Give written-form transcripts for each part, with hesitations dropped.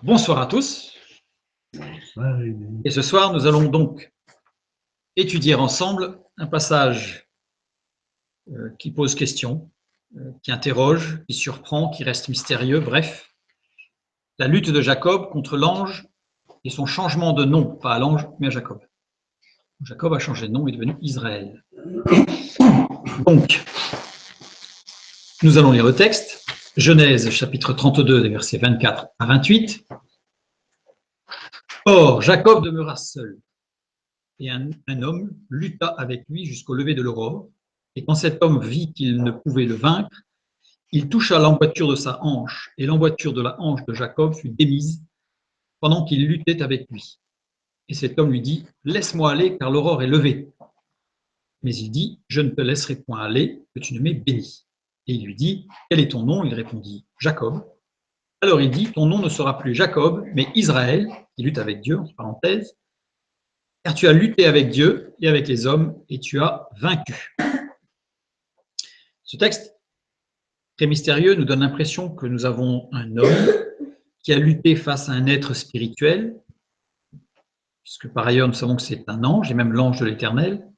Bonsoir à tous. Et ce soir, nous allons donc étudier ensemble un passage qui pose question, qui interroge, qui surprend, qui reste mystérieux, bref, la lutte de Jacob contre l'ange et son changement de nom, pas à l'ange, mais à Jacob. Jacob a changé de nom et est devenu Israël. Donc, nous allons lire le texte. Genèse, chapitre 32, des versets 24 à 28. Or, Jacob demeura seul, et un homme lutta avec lui jusqu'au lever de l'aurore. Et quand cet homme vit qu'il ne pouvait le vaincre, il toucha l'emboîture de sa hanche, et l'emboîture de la hanche de Jacob fut démise pendant qu'il luttait avec lui. Et cet homme lui dit, « Laisse-moi aller, car l'aurore est levée. » Mais il dit, « Je ne te laisserai point aller, que tu ne m'aies béni. » Et il lui dit, « Quel est ton nom ?» Il répondit, « Jacob. » Alors il dit, « Ton nom ne sera plus Jacob, mais Israël, qui lutte avec Dieu, entre parenthèses, car tu as lutté avec Dieu et avec les hommes, et tu as vaincu. » Ce texte très mystérieux nous donne l'impression que nous avons un homme qui a lutté face à un être spirituel, puisque par ailleurs nous savons que c'est un ange, et même l'ange de l'Éternel,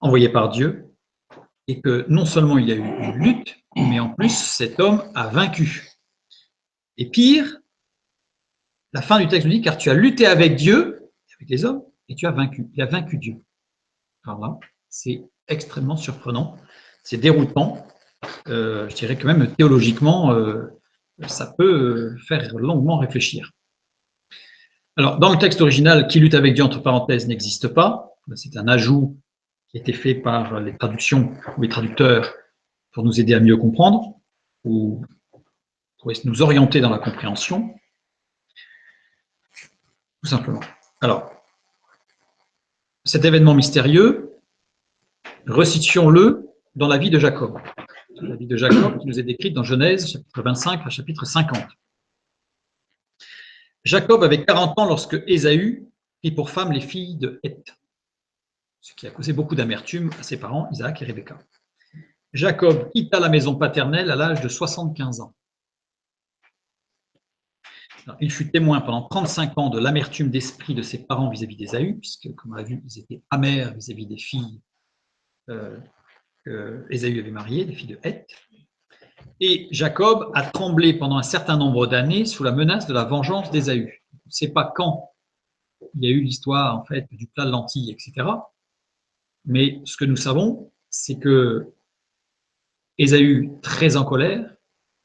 envoyé par Dieu, et que non seulement il y a eu une lutte, mais en plus cet homme a vaincu. Et pire, la fin du texte nous dit, car tu as lutté avec Dieu, avec les hommes, et tu as vaincu. Il a vaincu Dieu. Alors là, c'est extrêmement surprenant, c'est déroutant. Je dirais que même théologiquement, ça peut faire longuement réfléchir. Alors, dans le texte original, qui lutte avec Dieu, entre parenthèses, n'existe pas. C'est un ajout qui a été fait par les traductions ou les traducteurs pour nous aider à mieux comprendre ou pour nous orienter dans la compréhension, tout simplement. Alors, cet événement mystérieux, resituons-le dans la vie de Jacob. La vie de Jacob qui nous est décrite dans Genèse, chapitre 25 à chapitre 50. Jacob avait 40 ans lorsque Ésaü prit pour femme les filles de Heth, ce qui a causé beaucoup d'amertume à ses parents, Isaac et Rebecca. Jacob quitta la maison paternelle à l'âge de 75 ans. Alors, il fut témoin pendant 35 ans de l'amertume d'esprit de ses parents vis-à-vis d'Ésaü, puisque, comme on l'a vu, ils étaient amers vis-à-vis des filles qu'Ésaü avait mariées, des filles de Heth. Et Jacob a tremblé pendant un certain nombre d'années sous la menace de la vengeance d'Ésaü. On ne sait pas quand il y a eu l'histoire en fait du plat de lentilles, etc. Mais ce que nous savons, c'est que Ésaü, très en colère,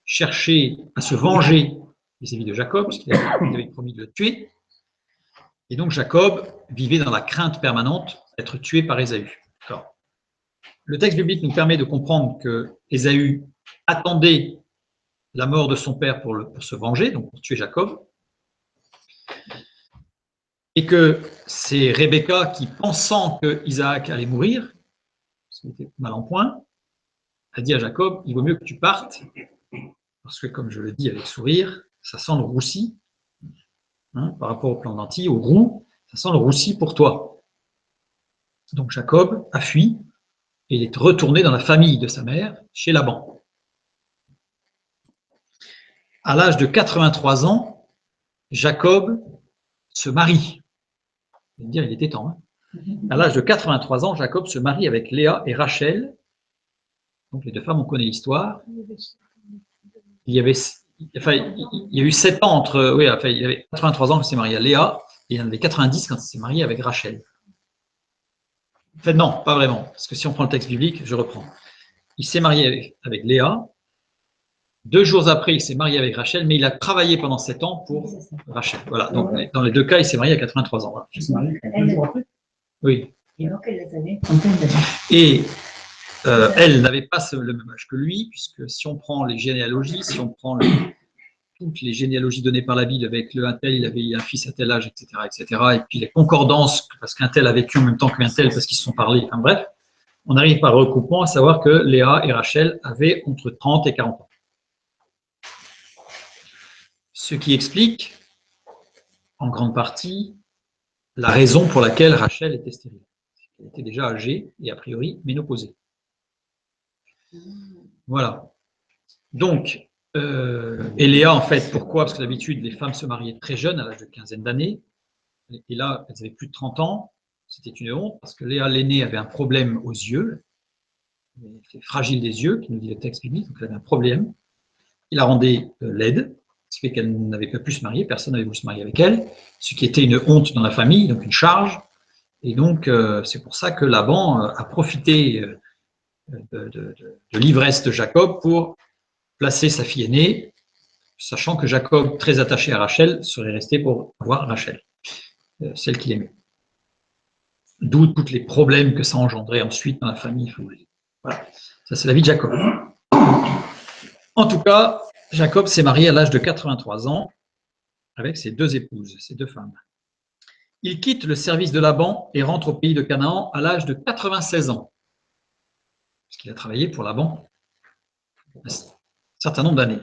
cherchait à se venger vis-à-vis de Jacob, parce qu'il avait promis de le tuer. Et donc Jacob vivait dans la crainte permanente d'être tué par Ésaü. Alors, le texte biblique nous permet de comprendre que Ésaü attendait la mort de son père pour se venger, donc pour tuer Jacob, et que c'est Rebecca qui, pensant que Isaac allait mourir, parce qu'il était mal en point, a dit à Jacob, il vaut mieux que tu partes, parce que comme je le dis avec sourire, ça sent le roussi, hein, par rapport au plan d'Antilles, au roux, ça sent le roussi pour toi. Donc Jacob a fui, et il est retourné dans la famille de sa mère, chez Laban. À l'âge de 83 ans, Jacob se marie. Je veux dire, il était temps. Hein. À l'âge de 83 ans, Jacob se marie avec Léa et Rachel. Donc les deux femmes, on connaît l'histoire. Il y a eu 7 ans entre. Oui, enfin, il y avait 83 ans quand il s'est marié à Léa, et il y en avait 90 quand il s'est marié avec Rachel. En fait, non, pas vraiment. Parce que si on prend le texte biblique, je reprends. Il s'est marié avec Léa. 2 jours après, il s'est marié avec Rachel, mais il a travaillé pendant 7 ans pour Rachel. Voilà. Donc, dans les deux cas, il s'est marié à 83 ans. Voilà. Oui. Et elle n'avait pas le même âge que lui, puisque si on prend les généalogies, si on prend toutes les généalogies données par la Bible avec le un tel, il avait un fils à tel âge, etc., etc., et puis les concordances, parce qu'un tel a vécu en même temps qu'un tel, parce qu'ils se sont parlé, enfin bref, on arrive par recoupement à savoir que Léa et Rachel avaient entre 30 et 40 ans. Ce qui explique, en grande partie, la raison pour laquelle Rachel était stérile. Elle était déjà âgée et a priori ménopausée. Voilà. Donc, Et Léa, en fait, pourquoi? Parce que d'habitude, les femmes se mariaient très jeunes, à l'âge de quinzaine d'années. Et là, elles avaient plus de 30 ans. C'était une honte, parce que Léa, l'aînée, avait un problème aux yeux. Elle était fragile des yeux, qui nous dit le texte biblique, donc elle avait un problème. Il la rendait laide, ce qui fait qu'elle n'avait pas pu se marier, personne n'avait voulu se marier avec elle, ce qui était une honte dans la famille, donc une charge. Et donc, c'est pour ça que Laban a profité de l'ivresse de Jacob pour placer sa fille aînée, sachant que Jacob, très attaché à Rachel, serait resté pour avoir Rachel, celle qu'il aimait. D'où tous les problèmes que ça engendrait ensuite dans la famille. Voilà, ça c'est la vie de Jacob. En tout cas, Jacob s'est marié à l'âge de 83 ans avec ses deux épouses, ses deux femmes. Il quitte le service de Laban et rentre au pays de Canaan à l'âge de 96 ans, puisqu'il a travaillé pour Laban un certain nombre d'années.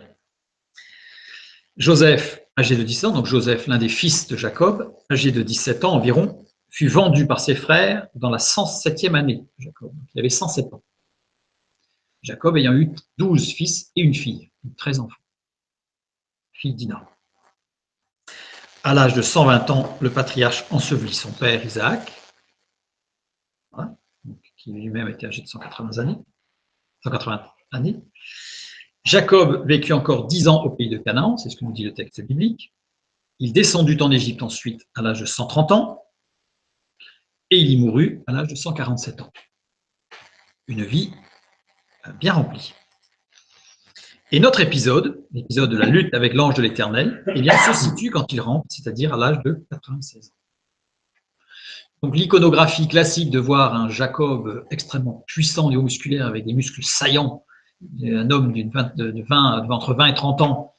Joseph, âgé de 17 ans, donc Joseph, l'un des fils de Jacob, âgé de 17 ans environ, fut vendu par ses frères dans la 107e année de Jacob. Il avait 107 ans. Jacob ayant eu 12 fils et une fille, 13 enfants. Fille d'Ina. À l'âge de 120 ans, le patriarche ensevelit son père Isaac, voilà, qui lui-même était âgé de 180 années. Jacob vécut encore 10 ans au pays de Canaan, c'est ce que nous dit le texte biblique. Il descendit en Égypte ensuite à l'âge de 130 ans et il y mourut à l'âge de 147 ans. Une vie bien remplie. Et notre épisode, l'épisode de la lutte avec l'ange de l'Éternel, eh bien, se situe quand il rentre, c'est-à-dire à l'âge de 96 ans. Donc l'iconographie classique de voir un Jacob extrêmement puissant, néo-musculaire, avec des muscles saillants, un homme entre 20 et 30 ans,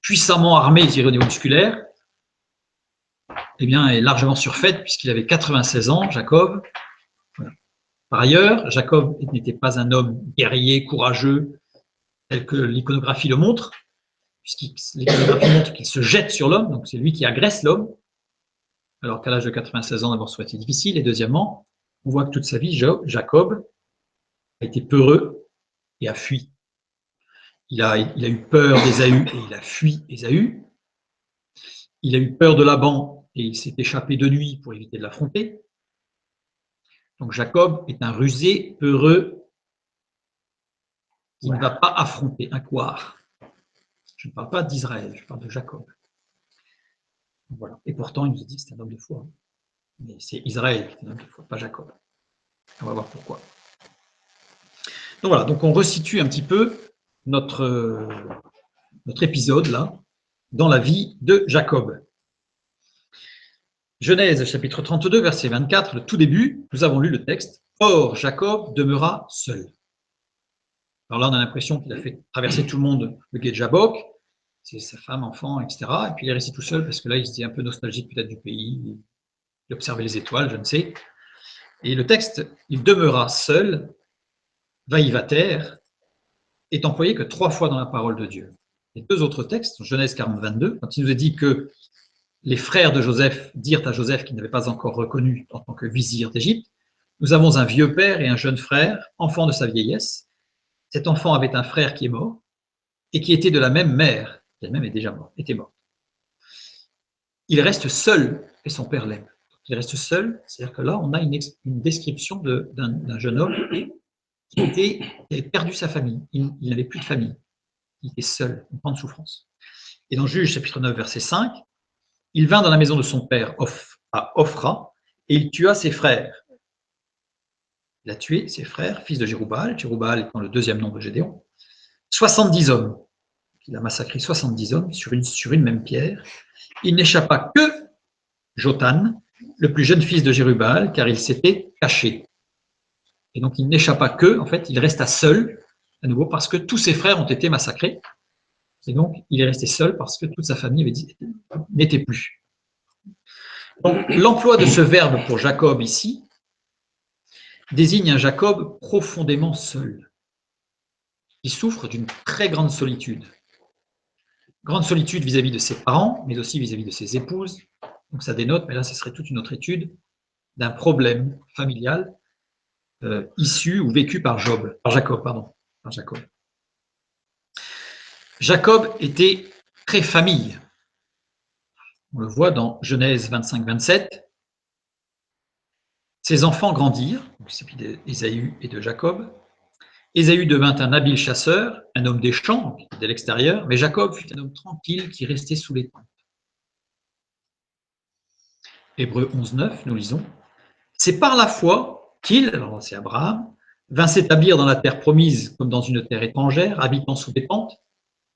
puissamment armé, néo-musculaire, eh bien, est largement surfaite puisqu'il avait 96 ans, Jacob. Voilà. Par ailleurs, Jacob n'était pas un homme guerrier, courageux, tel que l'iconographie le montre, puisque l'iconographie montre qu'il se jette sur l'homme, donc c'est lui qui agresse l'homme, alors qu'à l'âge de 96 ans, d'abord, ça aurait été difficile, et deuxièmement, on voit que toute sa vie, Jacob a été peureux et a fui. Il a eu peur d'Ésaü et il a fui Ésaü. Il a eu peur de Laban et il s'est échappé de nuit pour éviter de l'affronter. Donc Jacob est un rusé, peureux, qui ne va pas affronter un couard. Je ne parle pas d'Israël, je parle de Jacob. Voilà. Et pourtant, il nous a dit que c'est un homme de foi. Mais c'est Israël qui est un homme de foi, pas Jacob. On va voir pourquoi. Donc voilà, donc on resitue un petit peu notre épisode là, dans la vie de Jacob. Genèse chapitre 32, verset 24, le tout début, nous avons lu le texte. Or, Jacob demeura seul. Alors là, on a l'impression qu'il a fait traverser tout le monde le gué de Jabbok, c'est sa femme, enfant, etc. Et puis il est resté tout seul parce que là, il se dit un peu nostalgique peut-être du pays, il observait les étoiles, je ne sais. Et le texte, il demeura seul, vaïvater, est employé que 3 fois dans la parole de Dieu. Les 2 autres textes, Genèse 40, 22, quand il nous est dit que les frères de Joseph dirent à Joseph qu'il n'avait pas encore reconnu en tant que vizir d'Égypte, nous avons un vieux père et un jeune frère, enfant de sa vieillesse. Cet enfant avait un frère qui est mort et qui était de la même mère, qui elle-même est déjà morte, était morte. Il reste seul et son père l'aime. Il reste seul, c'est-à-dire que là, on a une description d'un jeune homme qui avait perdu sa famille. Il n'avait plus de famille. Il était seul, en grande souffrance. Et dans Juge, chapitre 9, verset 5, il vint dans la maison de son père à Ophra et il tua ses frères. Il a tué ses frères, fils de Jéroubal étant le 2e nom de Gédéon, 70 hommes. Il a massacré 70 hommes sur une même pierre. Il n'échappa que Jotan, le plus jeune fils de Jérubal, car il s'était caché. Et donc il n'échappa que, en fait, il resta seul, à nouveau, parce que tous ses frères ont été massacrés. Et donc il est resté seul parce que toute sa famille n'était plus. Donc l'emploi de ce verbe pour Jacob ici désigne un Jacob profondément seul, qui souffre d'une très grande solitude. Grande solitude vis-à-vis de ses parents, mais aussi vis-à-vis de ses épouses. Donc ça dénote, mais là ce serait toute une autre étude, d'un problème familial issu ou vécu par Jacob. Jacob était très famille. On le voit dans Genèse 25-27. Ses enfants grandirent, c'est d'Ésaü et de Jacob. Ésaü devint un habile chasseur, un homme des champs, de l'extérieur, mais Jacob fut un homme tranquille qui restait sous les tentes. Hébreux 11-9, nous lisons. C'est par la foi qu'il, alors c'est Abraham, vint s'établir dans la terre promise comme dans une terre étrangère, habitant sous des tentes,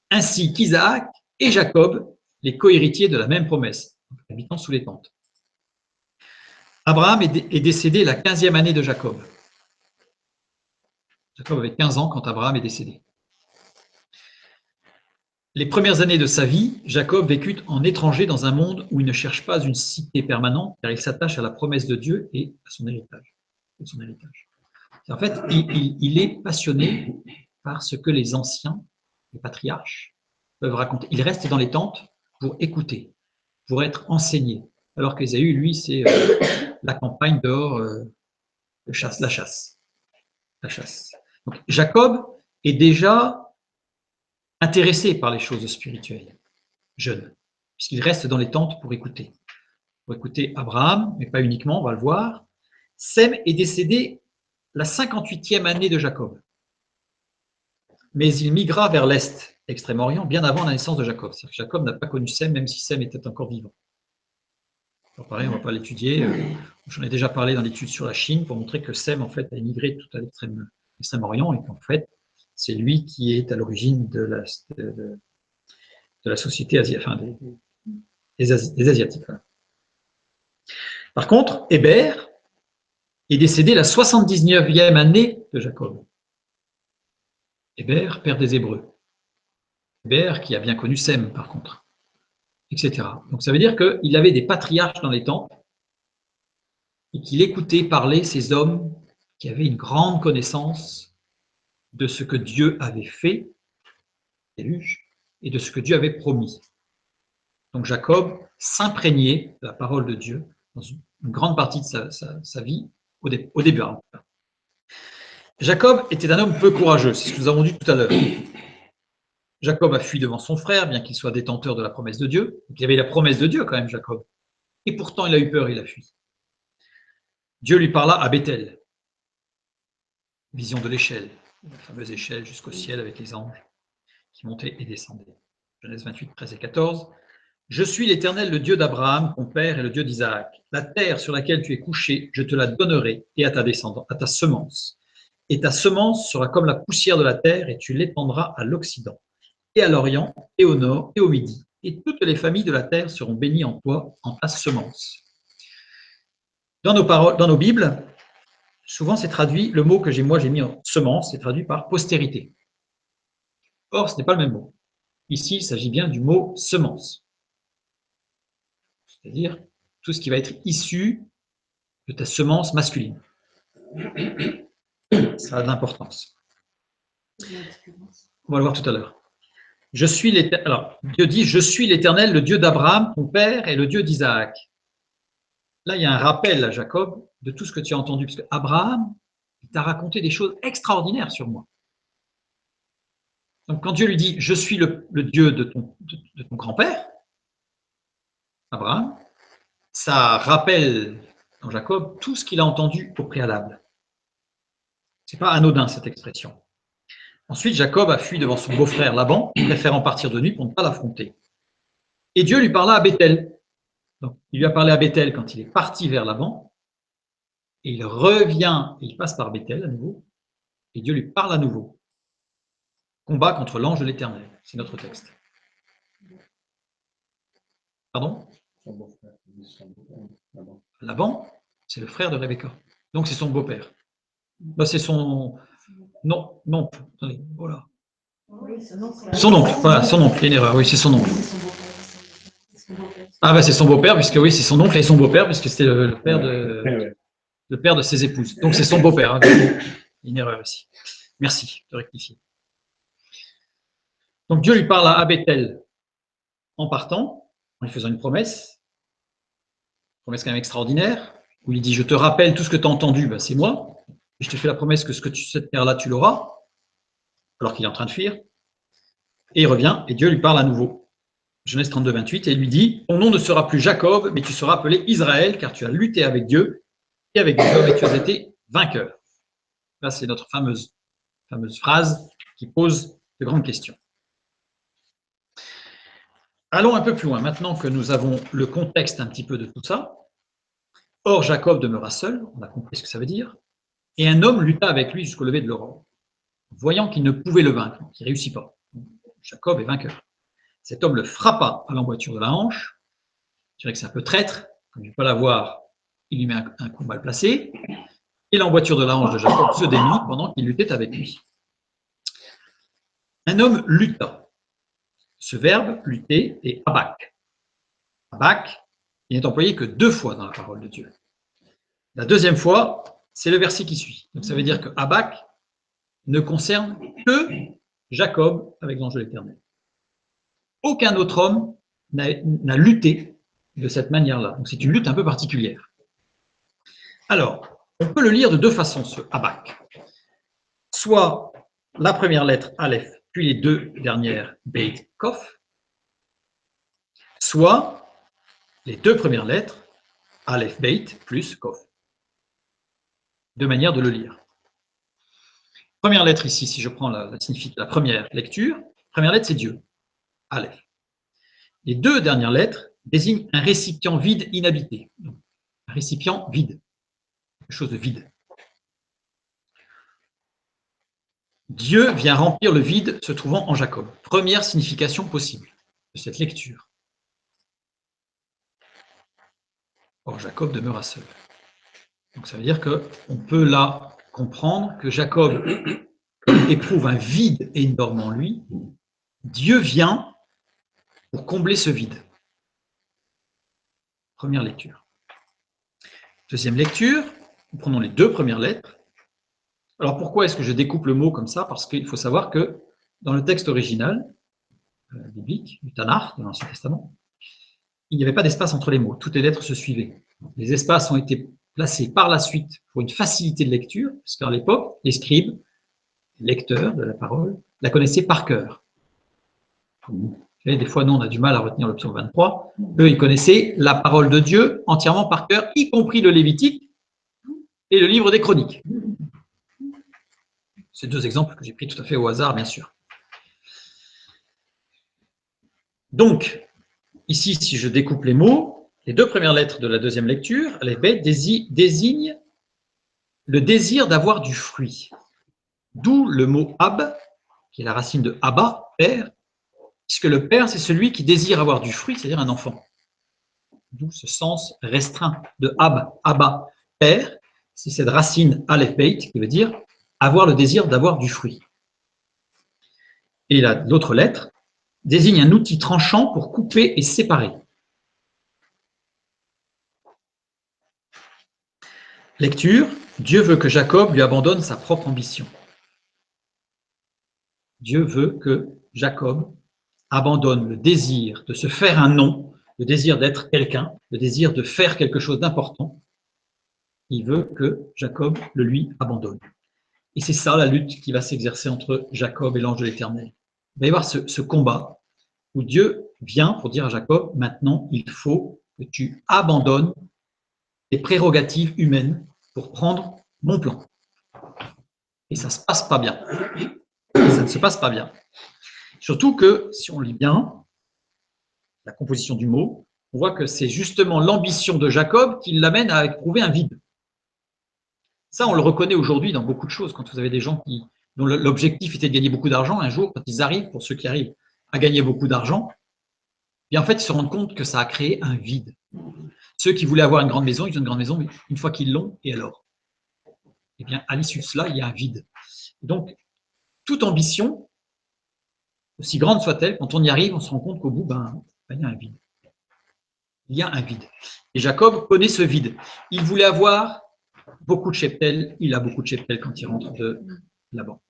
ainsi qu'Isaac et Jacob, les co-héritiers de la même promesse, habitant sous les tentes. Abraham est décédé la 15e année de Jacob. Jacob avait 15 ans quand Abraham est décédé. Les premières années de sa vie, Jacob vécut en étranger dans un monde où il ne cherche pas une cité permanente, car il s'attache à la promesse de Dieu et à son héritage. En fait, il est passionné par ce que les anciens, les patriarches, peuvent raconter. Il reste dans les tentes pour écouter, pour être enseigné. Alors qu'Ésaü, lui, c'est la campagne dehors, la chasse. Donc, Jacob est déjà intéressé par les choses spirituelles, jeune, puisqu'il reste dans les tentes pour écouter. Pour écouter Abraham, mais pas uniquement, on va le voir. Sem est décédé la 58e année de Jacob. Mais il migra vers l'Est, Extrême-Orient, bien avant la naissance de Jacob. C'est-à-dire que Jacob n'a pas connu Sem, même si Sem était encore vivant. Alors pareil, on ne va pas l'étudier. J'en ai déjà parlé dans l'étude sur la Chine pour montrer que Sem, en fait, a immigré tout à l'Extrême-Orient et qu'en fait, c'est lui qui est à l'origine de la société asiatique, enfin, des Asiatiques. Par contre, Hébert est décédé la 79e année de Jacob. Hébert, père des Hébreux. Hébert qui a bien connu Sem, par contre, etc. Donc ça veut dire qu'il avait des patriarches dans les temples et qu'il écoutait parler ces hommes qui avaient une grande connaissance de ce que Dieu avait fait, et de ce que Dieu avait promis. Donc Jacob s'imprégnait de la parole de Dieu dans une grande partie de sa vie, au début. Jacob était un homme peu courageux, c'est ce que nous avons dit tout à l'heure. Jacob a fui devant son frère, bien qu'il soit détenteur de la promesse de Dieu. Donc, il y avait la promesse de Dieu quand même, Jacob. Et pourtant, il a eu peur, il a fui. Dieu lui parla à Bethel. Vision de l'échelle, la fameuse échelle jusqu'au ciel avec les anges qui montaient et descendaient. Genèse 28, 13 et 14. Je suis l'Éternel, le Dieu d'Abraham, ton père, et le Dieu d'Isaac. La terre sur laquelle tu es couché, je te la donnerai, et à ta descendance, à ta semence. Et ta semence sera comme la poussière de la terre, et tu l'épandras à l'Occident, et à l'Orient, et au Nord, et au Midi. Et toutes les familles de la terre seront bénies en toi, en ta semence. Dans nos Bibles, souvent c'est traduit, le mot que j'ai mis en semence, c'est traduit par postérité. Or, ce n'est pas le même mot. Ici, il s'agit bien du mot semence. C'est-à-dire tout ce qui va être issu de ta semence masculine. Ça a de l'importance. On va le voir tout à l'heure. Alors, Dieu dit, je suis l'Éternel, le Dieu d'Abraham, ton père, et le Dieu d'Isaac. Là, il y a un rappel à Jacob de tout ce que tu as entendu, parce qu'Abraham, il t'a raconté des choses extraordinaires sur moi. Donc, quand Dieu lui dit, je suis le Dieu de ton grand-père, Abraham, ça rappelle dans Jacob tout ce qu'il a entendu au préalable. Ce n'est pas anodin, cette expression. Ensuite, Jacob a fui devant son beau-frère Laban, préférant partir de nuit pour ne pas l'affronter. Et Dieu lui parla à Bethel. Donc, il lui a parlé à Bethel quand il est parti vers Laban, et il revient, et il passe par Bethel à nouveau, et Dieu lui parle à nouveau. Combat contre l'ange de l'Éternel. C'est notre texte. Pardon? Laban, c'est le frère de Rebecca. Donc, c'est son beau-père. Là, c'est son... Non, attendez, voilà. Son oncle, voilà, son oncle, il y a une erreur, oui, c'est son oncle. Ah, c'est son beau-père, puisque oui, c'est son oncle et son beau-père, puisque c'était le père de ses épouses. Donc, c'est son beau-père. Hein. Une erreur ici. Merci de rectifier. Donc, Dieu lui parle à Bethel en partant, en lui faisant une promesse quand même extraordinaire, où il dit, je te rappelle tout ce que tu as entendu, c'est moi, et je te fais la promesse que cette terre-là, tu l'auras, alors qu'il est en train de fuir. Et il revient, et Dieu lui parle à nouveau. Genèse 32, 28, et il lui dit « Ton nom ne sera plus Jacob, mais tu seras appelé Israël, car tu as lutté avec Dieu et avec des hommes, et tu as été vainqueur. » Là, c'est notre fameuse phrase qui pose de grandes questions. Allons un peu plus loin, maintenant que nous avons le contexte un petit peu de tout ça. Or, Jacob demeura seul, on a compris ce que ça veut dire, et un homme lutta avec lui jusqu'au lever de l'aurore, voyant qu'il ne pouvait le vaincre, qu'il ne réussit pas. Jacob est vainqueur. Cet homme le frappa à l'emboîture de la hanche. Je dirais que c'est un peu traître, comme il ne peut pas l'avoir, il lui met un coup mal placé, et l'emboîture de la hanche de Jacob se démit pendant qu'il luttait avec lui. Un homme lutta. Ce verbe, lutter, est abak. Abak, il n'est employé que 2 fois dans la parole de Dieu. La deuxième fois, c'est le verset qui suit. Donc ça veut dire que abak ne concerne que Jacob avec l'ange de l'Éternel. Aucun autre homme n'a lutté de cette manière-là. Donc c'est une lutte un peu particulière. Alors, on peut le lire de 2 façons, ce abak. Soit la première lettre Aleph, puis les 2 dernières Beit Kof, soit les 2 premières lettres Aleph Beit plus Kof. 2 manières de le lire. Première lettre ici, si je prends la première lecture, première lettre c'est Dieu, Aleph. Les 2 dernières lettres désignent un récipient vide inhabité. Un récipient vide, quelque chose de vide. Dieu vient remplir le vide se trouvant en Jacob. Première signification possible de cette lecture. Or, Jacob demeura seul. Donc, ça veut dire qu'on peut là comprendre que Jacob éprouve un vide énorme en lui. Dieu vient pour combler ce vide. Première lecture. Deuxième lecture, nous prenons les 2 premières lettres. Alors, pourquoi est-ce que je découpe le mot comme ça? Parce qu'il faut savoir que dans le texte original biblique, du Tanakh, de l'Ancien Testament, il n'y avait pas d'espace entre les mots. Toutes les lettres se suivaient. Les espaces ont été placés par la suite pour une facilité de lecture, parce qu'à l'époque, les scribes, les lecteurs de la parole, la connaissaient par cœur. Des fois, nous, on a du mal à retenir le psaume 23. Eux, ils connaissaient la parole de Dieu entièrement par cœur, y compris le Lévitique et le livre des Chroniques. C'est 2 exemples que j'ai pris tout à fait au hasard, bien sûr. Donc, ici, si je découpe les mots, les 2 premières lettres de la deuxième lecture, les bêtes désignent le désir d'avoir du fruit. D'où le mot ab, qui est la racine de abba, père, puisque le père, c'est celui qui désire avoir du fruit, c'est-à-dire un enfant. D'où ce sens restreint de ab, abba, père, c'est cette racine aleph beit qui veut dire avoir le désir d'avoir du fruit. Et l'autre lettre désigne un outil tranchant pour couper et séparer. Lecture, Dieu veut que Jacob lui abandonne sa propre ambition. Dieu veut que Jacob abandonne le désir de se faire un nom, le désir d'être quelqu'un, le désir de faire quelque chose d'important. Il veut que Jacob le lui abandonne. Et c'est ça la lutte qui va s'exercer entre Jacob et l'ange de l'Éternel. Il va y avoir ce combat où Dieu vient pour dire à Jacob, maintenant il faut que tu abandonnes tes prérogatives humaines pour prendre mon plan. Et ça ne se passe pas bien. Ça ne se passe pas bien. Surtout que, si on lit bien la composition du mot, on voit que c'est justement l'ambition de Jacob qui l'amène à éprouver un vide. Ça, on le reconnaît aujourd'hui dans beaucoup de choses. Quand vous avez des gens dont l'objectif était de gagner beaucoup d'argent, un jour, quand ils arrivent, pour ceux qui arrivent à gagner beaucoup d'argent, et en fait, ils se rendent compte que ça a créé un vide. Ceux qui voulaient avoir une grande maison, ils ont une grande maison, mais une fois qu'ils l'ont, et alors? Eh bien, à l'issue de cela, il y a un vide. Donc, toute ambition, aussi grande soit-elle, quand on y arrive, on se rend compte qu'au bout, il y a un vide. Il y a un vide. Et Jacob connaît ce vide. Il voulait avoir beaucoup de cheptel, il a beaucoup de cheptel quand il rentre de Laban.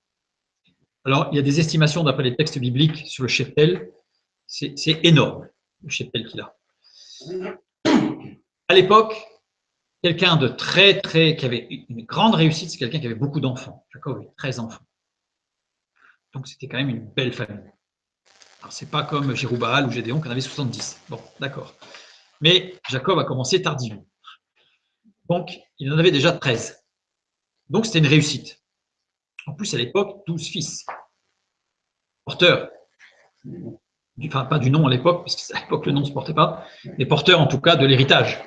Alors, il y a des estimations d'après les textes bibliques sur le cheptel, c'est énorme, le cheptel qu'il a. À l'époque, quelqu'un de qui avait une grande réussite, c'est quelqu'un qui avait beaucoup d'enfants. Jacob avait 13 enfants. Donc, c'était quand même une belle famille. Alors, c'est pas comme Jérubaal ou Gédéon qui en avait 70. Bon, d'accord. Mais Jacob a commencé tardivement. Donc, il en avait déjà 13. Donc, c'était une réussite. En plus, à l'époque, 12 fils. Porteurs. Enfin, pas du nom à l'époque, parce qu'à l'époque, le nom ne se portait pas, mais porteurs, en tout cas, de l'héritage.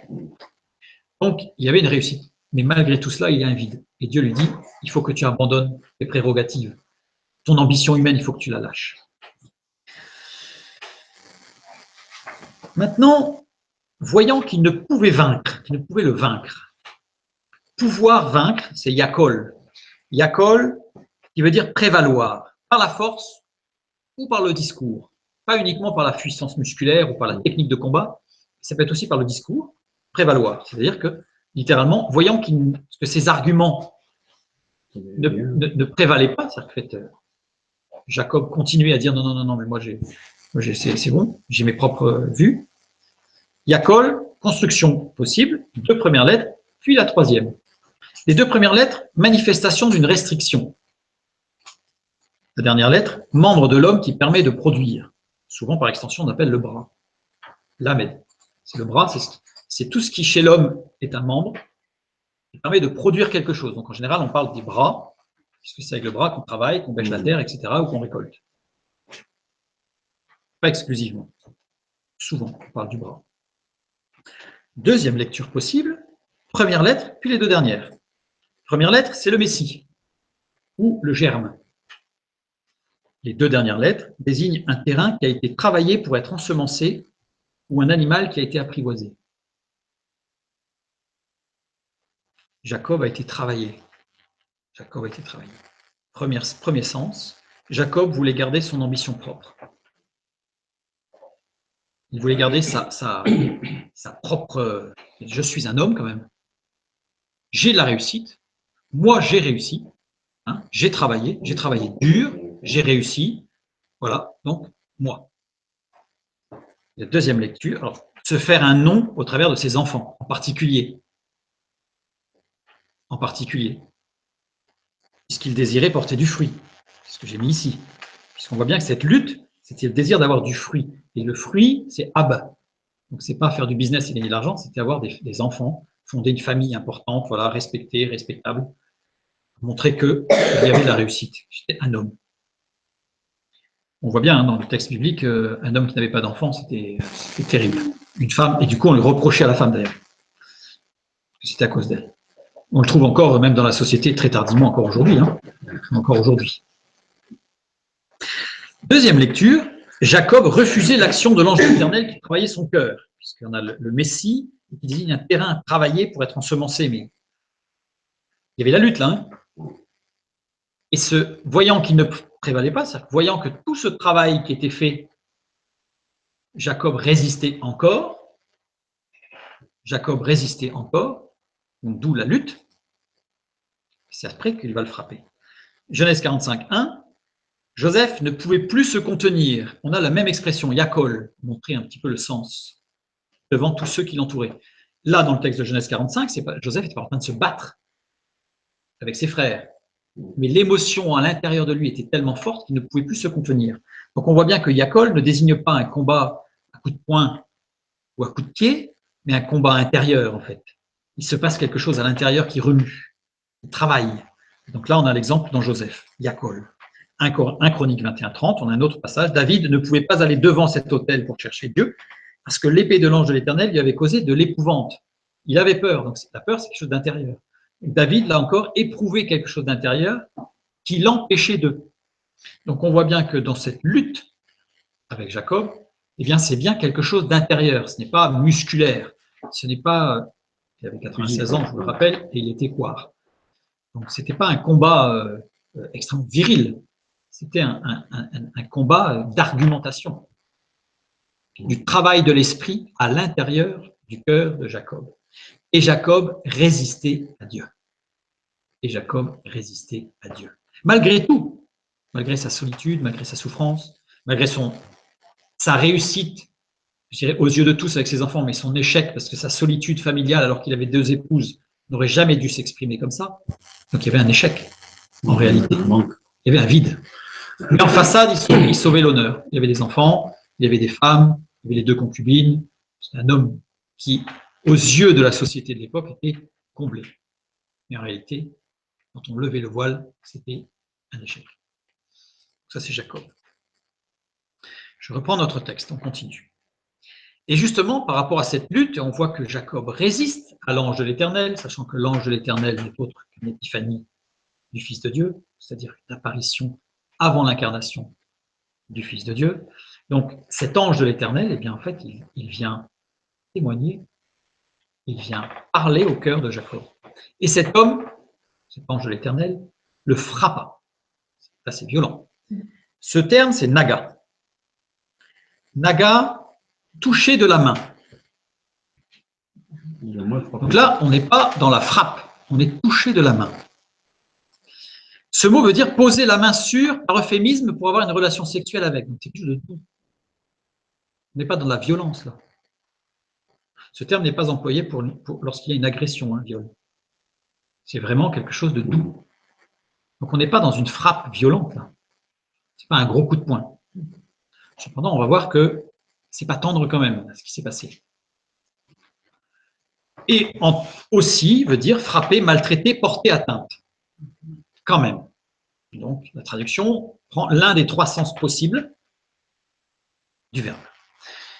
Donc, il y avait une réussite. Mais malgré tout cela, il y a un vide. Et Dieu lui dit, il faut que tu abandonnes tes prérogatives. Ton ambition humaine, il faut que tu la lâches. Maintenant, voyant qu'il ne pouvait vaincre, qu'il ne pouvait le vaincre, pouvoir vaincre, c'est yakol. Yakol, qui veut dire prévaloir, par la force ou par le discours. Pas uniquement par la puissance musculaire ou par la technique de combat, ça peut être aussi par le discours, prévaloir. C'est-à-dire que, littéralement, voyant que ses arguments ne prévalaient pas, c'est-à-dire que Jacob continuait à dire non, non, non, non, mais moi c'est bon, j'ai mes propres vues. Yakol, construction possible, 2 premières lettres, puis la 3e. Les 2 premières lettres, manifestation d'une restriction. La dernière lettre, membre de l'homme qui permet de produire. Souvent, par extension, on appelle le bras. L'âme, c'est le bras, c'est tout ce qui, chez l'homme, est un membre, qui permet de produire quelque chose. Donc, en général, on parle des bras, puisque c'est avec le bras qu'on travaille, qu'on bêche la terre, etc., ou qu'on récolte. Pas exclusivement. Souvent, on parle du bras. 2e lecture possible, première lettre, puis les 2 dernières. Première lettre, c'est le Messie, ou le germe. Les 2 dernières lettres désignent un terrain qui a été travaillé pour être ensemencé ou un animal qui a été apprivoisé. Jacob a été travaillé. Jacob a été travaillé. Premier sens, Jacob voulait garder son ambition propre. Il voulait garder sa propre... Je suis un homme quand même. J'ai de la réussite. Moi, j'ai réussi. Hein, j'ai travaillé dur, j'ai réussi. Voilà, donc moi. La 2e lecture, alors, se faire un nom au travers de ses enfants, en particulier. En particulier. Puisqu'il désirait porter du fruit. C'est ce que j'ai mis ici. Puisqu'on voit bien que cette lutte, c'était le désir d'avoir du fruit. Et le fruit, c'est Abba. Donc, c'est pas faire du business et gagner de l'argent, c'était avoir des enfants, fonder une famille importante, voilà, respectée, respectable, montrer qu'il y avait de la réussite. J'étais un homme. On voit bien hein, dans le texte biblique, un homme qui n'avait pas d'enfant, c'était terrible. Une femme, et du coup, on le reprochait à la femme d'ailleurs. C'était à cause d'elle. On le trouve encore, même dans la société, très tardivement, encore aujourd'hui. Hein, encore aujourd'hui. 2e lecture, Jacob refusait l'action de l'ange de l'Éternel qui travaillait son cœur, puisqu'on a le Messie qui désigne un terrain travaillé pour être ensemencé, mais il y avait la lutte là. Hein. Et voyant qu'il ne prévalait pas, voyant que tout ce travail qui était fait, Jacob résistait encore. Jacob résistait encore, donc d'où la lutte. C'est après qu'il va le frapper. Genèse 45, 1. Joseph ne pouvait plus se contenir. On a la même expression, yakol, montrer un petit peu le sens devant tous ceux qui l'entouraient. Là, dans le texte de Genèse 45, Joseph n'était pas en train de se battre avec ses frères. Mais l'émotion à l'intérieur de lui était tellement forte qu'il ne pouvait plus se contenir. Donc on voit bien que yakol ne désigne pas un combat à coup de poing ou à coup de pied, mais un combat intérieur en fait. Il se passe quelque chose à l'intérieur qui remue, qui travaille. Donc là, on a l'exemple dans Joseph, yakol. 1 Chronique 21-30, on a un autre passage. David ne pouvait pas aller devant cet autel pour chercher Dieu, parce que l'épée de l'ange de l'Éternel lui avait causé de l'épouvante. Il avait peur, donc la peur, c'est quelque chose d'intérieur. David, là encore, éprouvait quelque chose d'intérieur qui l'empêchait d'eux. Donc on voit bien que dans cette lutte avec Jacob, eh bien c'est bien quelque chose d'intérieur, ce n'est pas musculaire, ce n'est pas... Il avait 96 ans, je vous le rappelle, et il était couard. Donc ce n'était pas un combat extrêmement viril, c'était un combat d'argumentation, du travail de l'esprit à l'intérieur du cœur de Jacob. Et Jacob résistait à Dieu. Et Jacob résistait à Dieu. Malgré tout, malgré sa solitude, malgré sa souffrance, malgré sa réussite, je dirais aux yeux de tous avec ses enfants, mais son échec, parce que sa solitude familiale, alors qu'il avait 2 épouses, n'aurait jamais dû s'exprimer comme ça. Donc il y avait un échec, en réalité. Il y avait un vide. Mais en façade, il sauvait l'honneur. Il y avait des enfants, il y avait des femmes, il y avait les 2 concubines. C'est un homme qui, aux yeux de la société de l'époque, était comblé. Mais en réalité, quand on levait le voile, c'était un échec. Ça, c'est Jacob. Je reprends notre texte, on continue. Et justement, par rapport à cette lutte, on voit que Jacob résiste à l'ange de l'Éternel, sachant que l'ange de l'Éternel n'est autre qu'une épiphanie du Fils de Dieu, c'est-à-dire une apparition avant l'incarnation du Fils de Dieu. Donc, cet ange de l'Éternel, eh bien, en fait, il vient témoigner, il vient parler au cœur de Jacob. Et cet homme, cet ange de l'Éternel, le frappa. C'est assez violent. Ce terme, c'est naga. Naga, toucher de la main. Donc là, on n'est pas dans la frappe, on est touché de la main. Ce mot veut dire poser la main sur, par euphémisme, pour avoir une relation sexuelle avec. Donc c'est quelque chose de doux. On n'est pas dans la violence, là. Ce terme n'est pas employé lorsqu'il y a une agression, un viol. C'est vraiment quelque chose de doux. Donc on n'est pas dans une frappe violente, là. Ce n'est pas un gros coup de poing. Cependant, on va voir que c'est pas tendre quand même, ce qui s'est passé. Et aussi veut dire frapper, maltraiter, porter atteinte. Quand même. Donc, la traduction prend l'un des 3 sens possibles du verbe.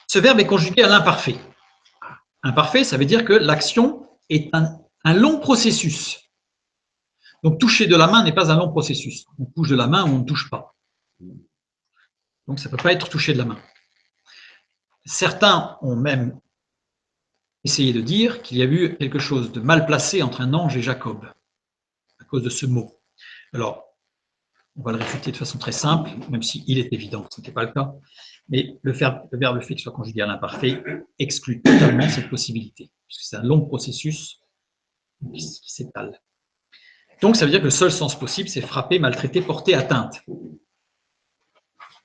Ce verbe est conjugué à l'imparfait. Imparfait, ça veut dire que l'action est un long processus. Donc, toucher de la main n'est pas un long processus. On touche de la main ou on ne touche pas. Donc, ça ne peut pas être touché de la main. Certains ont même essayé de dire qu'il y a eu quelque chose de mal placé entre un ange et Jacob, à cause de ce mot. Alors, on va le réfuter de façon très simple, même s'il est évident que ce n'était pas le cas. Mais le verbe, le fait qu'il soit conjugué à l'imparfait, exclut totalement cette possibilité, puisque c'est un long processus qui s'étale. Donc, ça veut dire que le seul sens possible, c'est frapper, maltraiter, porter atteinte.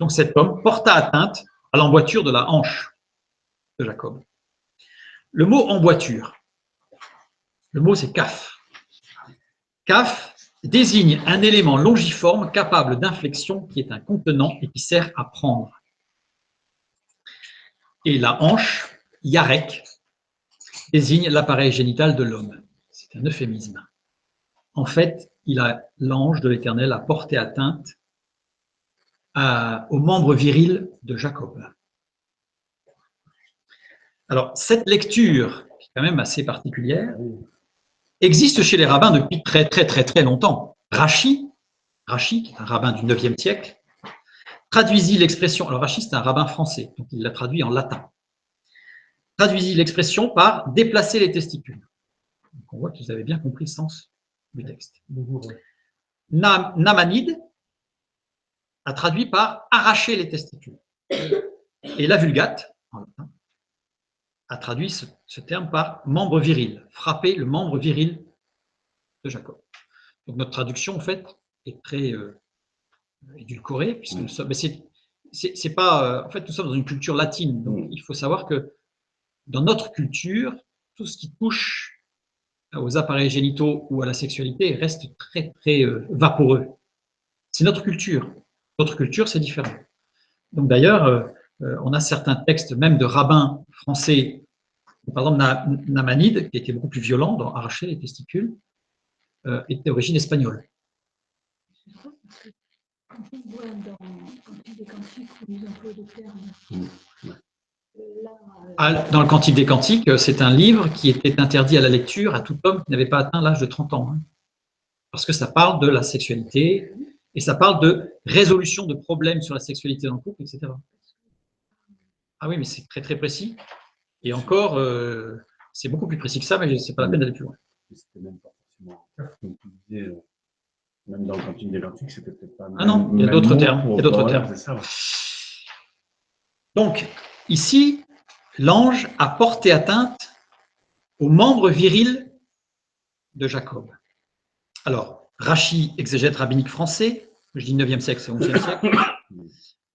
Donc, cet homme porta atteinte à l'emboîture de la hanche de Jacob. Le mot emboîture, le mot c'est kaf. Kaf désigne un élément longiforme capable d'inflexion qui est un contenant et qui sert à prendre. Et la hanche, yarek, désigne l'appareil génital de l'homme. C'est un euphémisme. En fait, l'ange de l'Éternel a porté atteinte aux membres virils de Jacob. Alors, cette lecture, qui est quand même assez particulière, existe chez les rabbins depuis très, très, très, très longtemps. Rashi, qui est un rabbin du IXe siècle, traduisit l'expression. Alors, Rashi, c'est un rabbin français, donc il l'a traduit en latin. Traduisit l'expression par déplacer les testicules. Donc, on voit que vous avez bien compris le sens du texte. Namanide a traduit par arracher les testicules. Et la Vulgate, en latin, a traduit ce terme par membre viril, frapper le membre viril de Jacob. Donc notre traduction, en fait, est très édulcorée, puisque nous sommes, mais c'est pas, en fait, nous sommes dans une culture latine, donc il faut savoir que dans notre culture, tout ce qui touche aux appareils génitaux ou à la sexualité reste très, très vaporeux. C'est notre culture. Notre culture, c'est différent. Donc d'ailleurs, on a certains textes, même de rabbins français, par exemple Namanide, qui était beaucoup plus violent dans arracher les testicules, est d'origine espagnole. Quand on voit dans Cantique des Cantiques où ils emploient des termes. Dans le Cantique des Cantiques, c'est un livre qui était interdit à la lecture à tout homme qui n'avait pas atteint l'âge de 30 ans. Hein, parce que ça parle de la sexualité et ça parle de résolution de problèmes sur la sexualité dans le couple, etc. Ah oui, mais c'est très très précis. Et encore, c'est beaucoup plus précis que ça, mais c'est pas la peine d'aller plus loin. C'était même pas forcément, comme tu disais, même dans le Cantique des Cantiques, c'était peut-être pas. Ah non, il y a d'autres termes. Il y a d'autres termes. C'est ça, ouais. Donc, ici, l'ange a porté atteinte aux membres virils de Jacob. Alors, Rashi, exégète rabbinique français, je dis 9e siècle, c'est 11e siècle,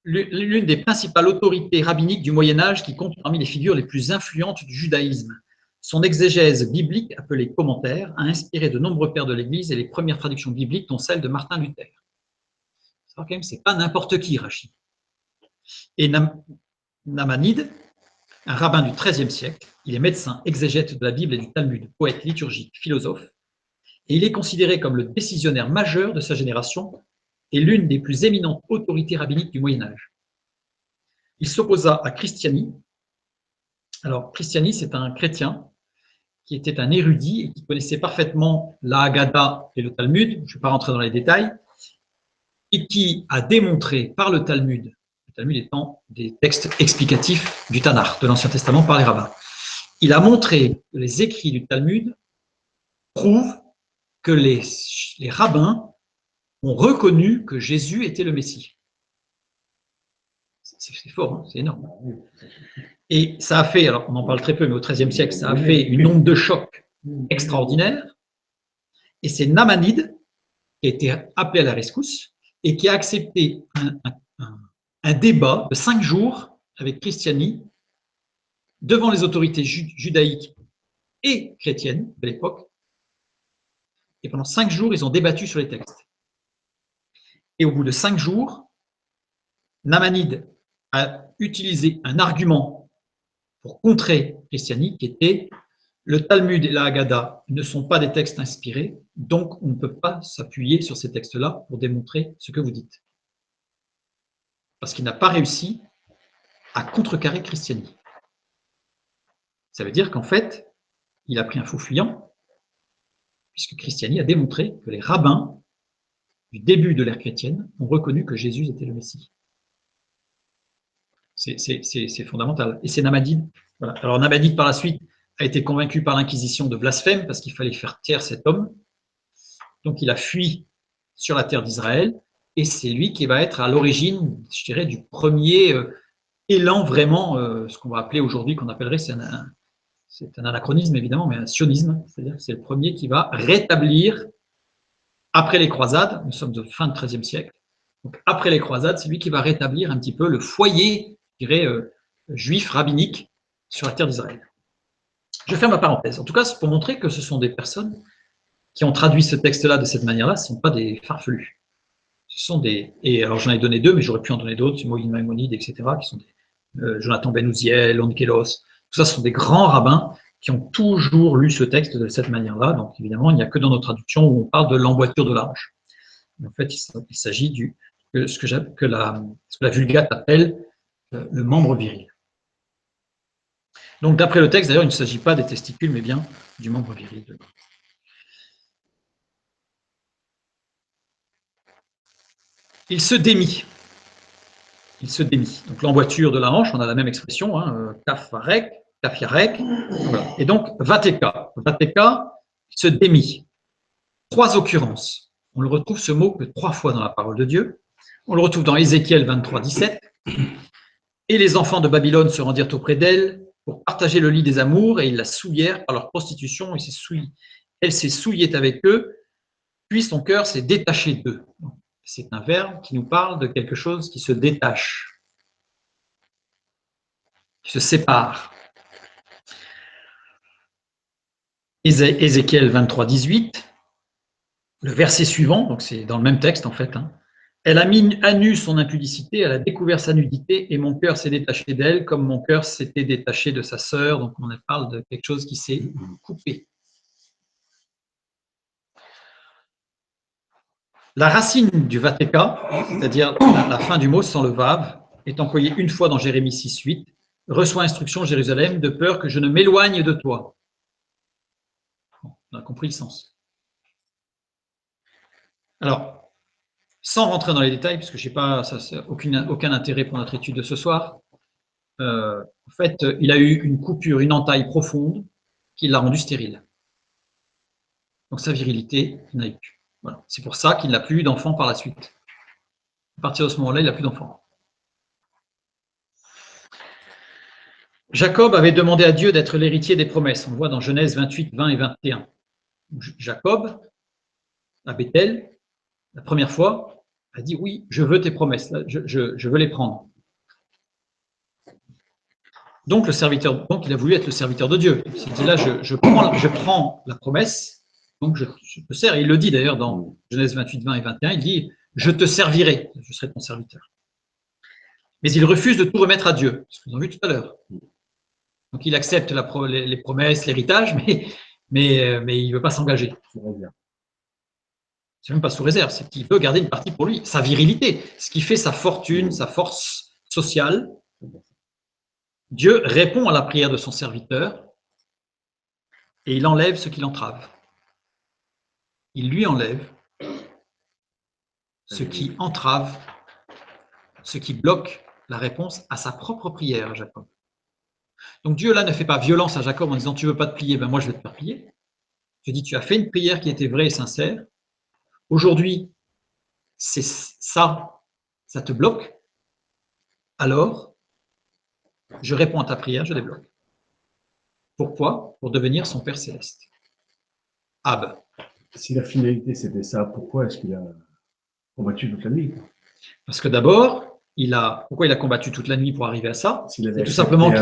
l'une des principales autorités rabbiniques du Moyen-Âge qui compte parmi les figures les plus influentes du judaïsme. Son exégèse biblique, appelée commentaire, a inspiré de nombreux pères de l'Église et les premières traductions bibliques, dont celle de Martin Luther. quand même, c'est pas n'importe qui, Rachi. Et Namanide, un rabbin du XIIIe siècle, il est médecin, exégète de la Bible et du Talmud, poète, liturgique, philosophe, et il est considéré comme le décisionnaire majeur de sa génération et l'une des plus éminentes autorités rabbiniques du Moyen-Âge. Il s'opposa à Christiani. Alors, Christiani, c'est un chrétien qui était un érudit et qui connaissait parfaitement la Haggadah et le Talmud, je ne vais pas rentrer dans les détails, et qui a démontré par le Talmud étant des textes explicatifs du Tanakh, de l'Ancien Testament par les rabbins, il a montré que les écrits du Talmud prouvent que les rabbins ont reconnu que Jésus était le Messie. C'est fort, hein, c'est énorme. Et ça a fait, alors on en parle très peu, mais au XIIIe siècle, ça a fait une onde de choc extraordinaire. Et c'est Namanide qui a été appelé à la rescousse et qui a accepté un débat de 5 jours avec Christiani devant les autorités judaïques et chrétiennes de l'époque. Et pendant 5 jours, ils ont débattu sur les textes. Et au bout de 5 jours, Namanide a utilisé un argument pour contrer Christiani qui était le Talmud et la Haggadah ne sont pas des textes inspirés, donc on ne peut pas s'appuyer sur ces textes-là pour démontrer ce que vous dites. Parce qu'il n'a pas réussi à contrecarrer Christiani. Ça veut dire qu'en fait, il a pris un faux fuyant, puisque Christiani a démontré que les rabbins du début de l'ère chrétienne ont reconnu que Jésus était le Messie. C'est fondamental. Et c'est Namanide. Voilà. Alors Namanide, par la suite, a été convaincu par l'Inquisition de blasphème parce qu'il fallait faire taire cet homme. Donc il a fui sur la terre d'Israël et c'est lui qui va être à l'origine, je dirais, du premier élan vraiment, ce qu'on va appeler aujourd'hui, qu'on appellerait, c'est un anachronisme évidemment, mais un sionisme, c'est-à-dire que c'est le premier qui va rétablir, après les croisades, nous sommes de fin du XIIIe siècle, donc après les croisades, c'est lui qui va rétablir un petit peu le foyer, je dirais, juif rabbinique sur la terre d'Israël. Je ferme la parenthèse. En tout cas, c'est pour montrer que ce sont des personnes qui ont traduit ce texte-là de cette manière-là, ce ne sont pas des farfelus. Ce sont des... Et alors, j'en ai donné 2, mais j'aurais pu en donner d'autres, Moïse Maïmonide, etc., qui sont des... Jonathan Ben Uziel, Onkelos. Tout ça, ce sont des grands rabbins qui ont toujours lu ce texte de cette manière-là. Donc, évidemment, il n'y a que dans nos traductions où on parle de l'emboîture de l'ange. En fait, il s'agit de ce que la Vulgate appelle le membre viril. Donc, d'après le texte, d'ailleurs, il ne s'agit pas des testicules, mais bien du membre viril. Il se démit. Donc, l'emboîture de la hanche, on a la même expression, hein, kaf-yarek. Voilà. Et donc, vateka. Vateka, il se démit. 3 occurrences. On le retrouve ce mot que 3 fois dans la parole de Dieu. On le retrouve dans Ézéchiel 23, 17. Et les enfants de Babylone se rendirent auprès d'elle pour partager le lit des amours, et ils la souillèrent par leur prostitution, elle s'est souillée avec eux, puis son cœur s'est détaché d'eux. C'est un verbe qui nous parle de quelque chose qui se détache, qui se sépare. Ézéchiel 23, 18, le verset suivant, donc c'est dans le même texte en fait, hein. Elle a mis à nu son impudicité, elle a découvert sa nudité et mon cœur s'est détaché d'elle comme mon cœur s'était détaché de sa sœur. Donc on parle de quelque chose qui s'est coupé. La racine du vateka, c'est-à-dire la fin du mot sans le vav, est employée une fois dans Jérémie 6, 8. Reçois instruction, Jérusalem, de peur que je ne m'éloigne de toi. On a compris le sens. Alors, sans rentrer dans les détails, puisque je n'ai pas aucun intérêt pour notre étude de ce soir, en fait, il a eu une coupure, une entaille profonde qui l'a rendu stérile. Donc sa virilité, il n'a eu plus. Voilà. C'est pour ça qu'il n'a plus eu d'enfant par la suite. À partir de ce moment-là, il n'a plus d'enfant. Jacob avait demandé à Dieu d'être l'héritier des promesses. On le voit dans Genèse 28, 20 et 21. Jacob, à Bethel, la première fois, a dit oui, je veux tes promesses, je veux les prendre. Donc il a voulu être le serviteur de Dieu. Il s'est dit là, je prends la promesse, donc je sers. Il le dit d'ailleurs dans Genèse 28, 20 et 21, il dit je te servirai, je serai ton serviteur. Mais il refuse de tout remettre à Dieu, ce que nous avons vu tout à l'heure. Donc il accepte les promesses, l'héritage, mais il ne veut pas s'engager. C'est même pas sous réserve, c'est qu'il veut garder une partie pour lui, sa virilité, ce qui fait sa fortune, sa force sociale. Dieu répond à la prière de son serviteur et il enlève ce qui l'entrave. Il lui enlève ce qui entrave, ce qui bloque la réponse à sa propre prière à Jacob. Donc Dieu là ne fait pas violence à Jacob en disant tu veux pas te plier, ben moi je vais te faire plier. Je dis tu as fait une prière qui était vraie et sincère. Aujourd'hui, c'est ça te bloque. Alors, je réponds à ta prière, je débloque. Pourquoi? Pour devenir son Père céleste. Ab. Si la finalité c'était ça, pourquoi est-ce qu'il a combattu toute la nuit? Parce que d'abord, pourquoi il a combattu toute la nuit pour arriver à ça? C'est tout simplement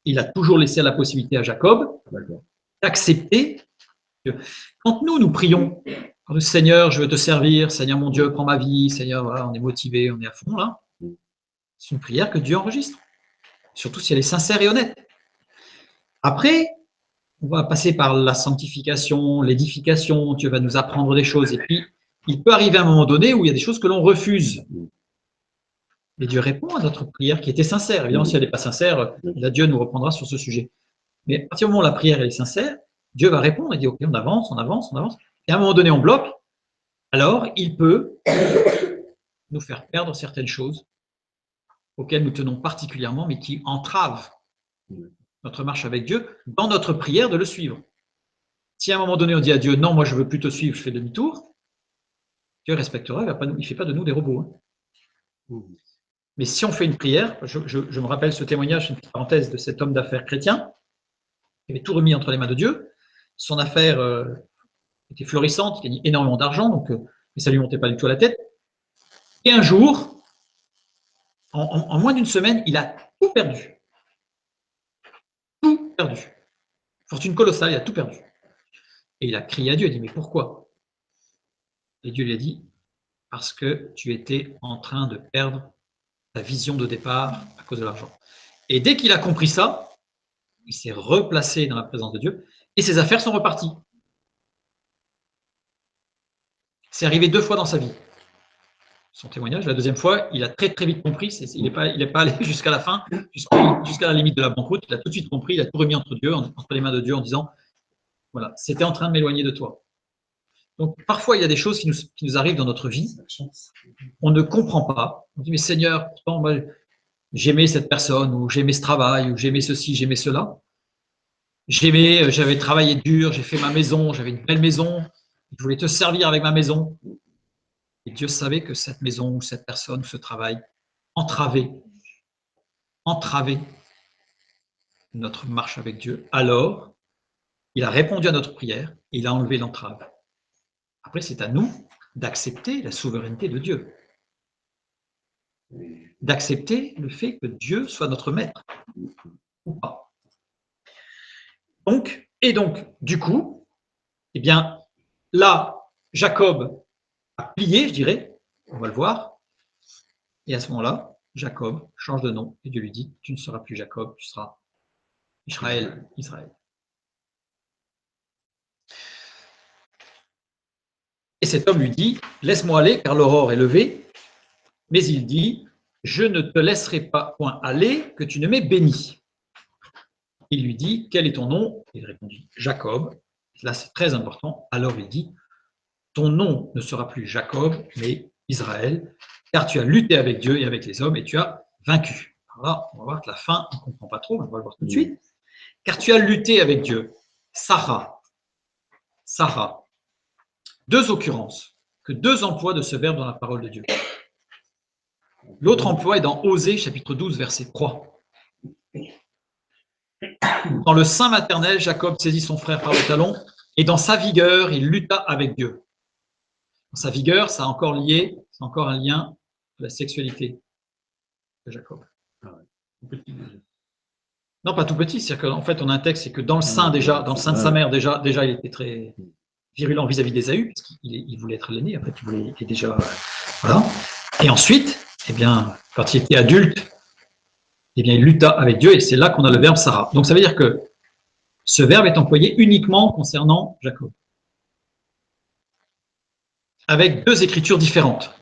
qu'il a toujours laissé la possibilité à Jacob d'accepter. Quand nous prions, Seigneur, je veux te servir, Seigneur mon Dieu, prends ma vie, Seigneur, voilà, on est motivé, on est à fond là. C'est une prière que Dieu enregistre, surtout si elle est sincère et honnête. Après, on va passer par la sanctification, l'édification, Dieu va nous apprendre des choses, et puis il peut arriver à un moment donné où il y a des choses que l'on refuse. Et Dieu répond à notre prière qui était sincère. Évidemment, si elle n'est pas sincère, là, Dieu nous reprendra sur ce sujet. Mais à partir du moment où la prière est sincère, Dieu va répondre et dire, ok, on avance, on avance, on avance. Et à un moment donné, on bloque. Alors, il peut nous faire perdre certaines choses auxquelles nous tenons particulièrement, mais qui entravent notre marche avec Dieu, dans notre prière de le suivre. Si à un moment donné, on dit à Dieu, non, moi je ne veux plus te suivre, je fais demi-tour, Dieu respectera, il ne fait pas de nous des robots. Mais si on fait une prière, je me rappelle ce témoignage, une petite parenthèse de cet homme d'affaires chrétien, qui avait tout remis entre les mains de Dieu. Son affaire était florissante, il gagnait énormément d'argent, donc, mais ça ne lui montait pas du tout à la tête. Et un jour, en moins d'une semaine, il a tout perdu. Tout perdu. Fortune colossale, il a tout perdu. Et il a crié à Dieu, il a dit, mais pourquoi? Et Dieu lui a dit, parce que tu étais en train de perdre ta vision de départ à cause de l'argent. Et dès qu'il a compris ça, il s'est replacé dans la présence de Dieu et ses affaires sont reparties. C'est arrivé 2 fois dans sa vie. Son témoignage, la deuxième fois, il a très très vite compris, il n'est pas allé jusqu'à la fin, jusqu'à la limite de la banqueroute, il a tout de suite compris, il a tout remis entre les mains de Dieu en disant, voilà, c'était en train de m'éloigner de toi. Donc parfois il y a des choses qui nous arrivent dans notre vie, on ne comprend pas, on dit mais Seigneur, pourtant moi j'aimais cette personne, ou j'aimais ce travail, ou j'aimais ceci, j'aimais cela, j'avais travaillé dur, j'ai fait ma maison, j'avais une belle maison, je voulais te servir avec ma maison. Et Dieu savait que cette maison ou cette personne ou ce travail entravait notre marche avec Dieu. Alors, il a répondu à notre prière et il a enlevé l'entrave. Après, c'est à nous d'accepter la souveraineté de Dieu. D'accepter le fait que Dieu soit notre maître ou pas. Donc, du coup, eh bien, là, Jacob a plié, je dirais, on va le voir, et à ce moment-là, Jacob change de nom et Dieu lui dit, tu ne seras plus Jacob, tu seras Israël. Et cet homme lui dit, laisse-moi aller car l'aurore est levée, mais il dit, je ne te laisserai pas point aller que tu ne m'aies béni. Il lui dit, quel est ton nom? Il répondit, Jacob. Là, c'est très important. Alors il dit, ton nom ne sera plus Jacob, mais Israël, car tu as lutté avec Dieu et avec les hommes et tu as vaincu. Alors là, on va voir que la fin, on ne comprend pas trop, mais on va le voir tout de suite. Car tu as lutté avec Dieu. Sarah. 2 occurrences, que 2 emplois de ce verbe dans la parole de Dieu. L'autre emploi est dans Osée, chapitre 12, verset 3. Dans le sein maternel, Jacob saisit son frère par le talon, et dans sa vigueur, il lutta avec Dieu. Dans sa vigueur, c'est encore un lien de la sexualité de Jacob. Non, pas tout petit, c'est-à-dire qu'en fait, on a un texte, c'est que dans le sein déjà, dans le sein de sa mère, déjà il était très virulent vis-à-vis d'Ésaü, parce qu'il voulait être l'aîné, en fait, il était déjà... voilà. Et ensuite, eh bien, quand il était adulte, eh bien, il lutta avec Dieu, et c'est là qu'on a le verbe Sarah. Donc ça veut dire que ce verbe est employé uniquement concernant Jacob, avec deux écritures différentes.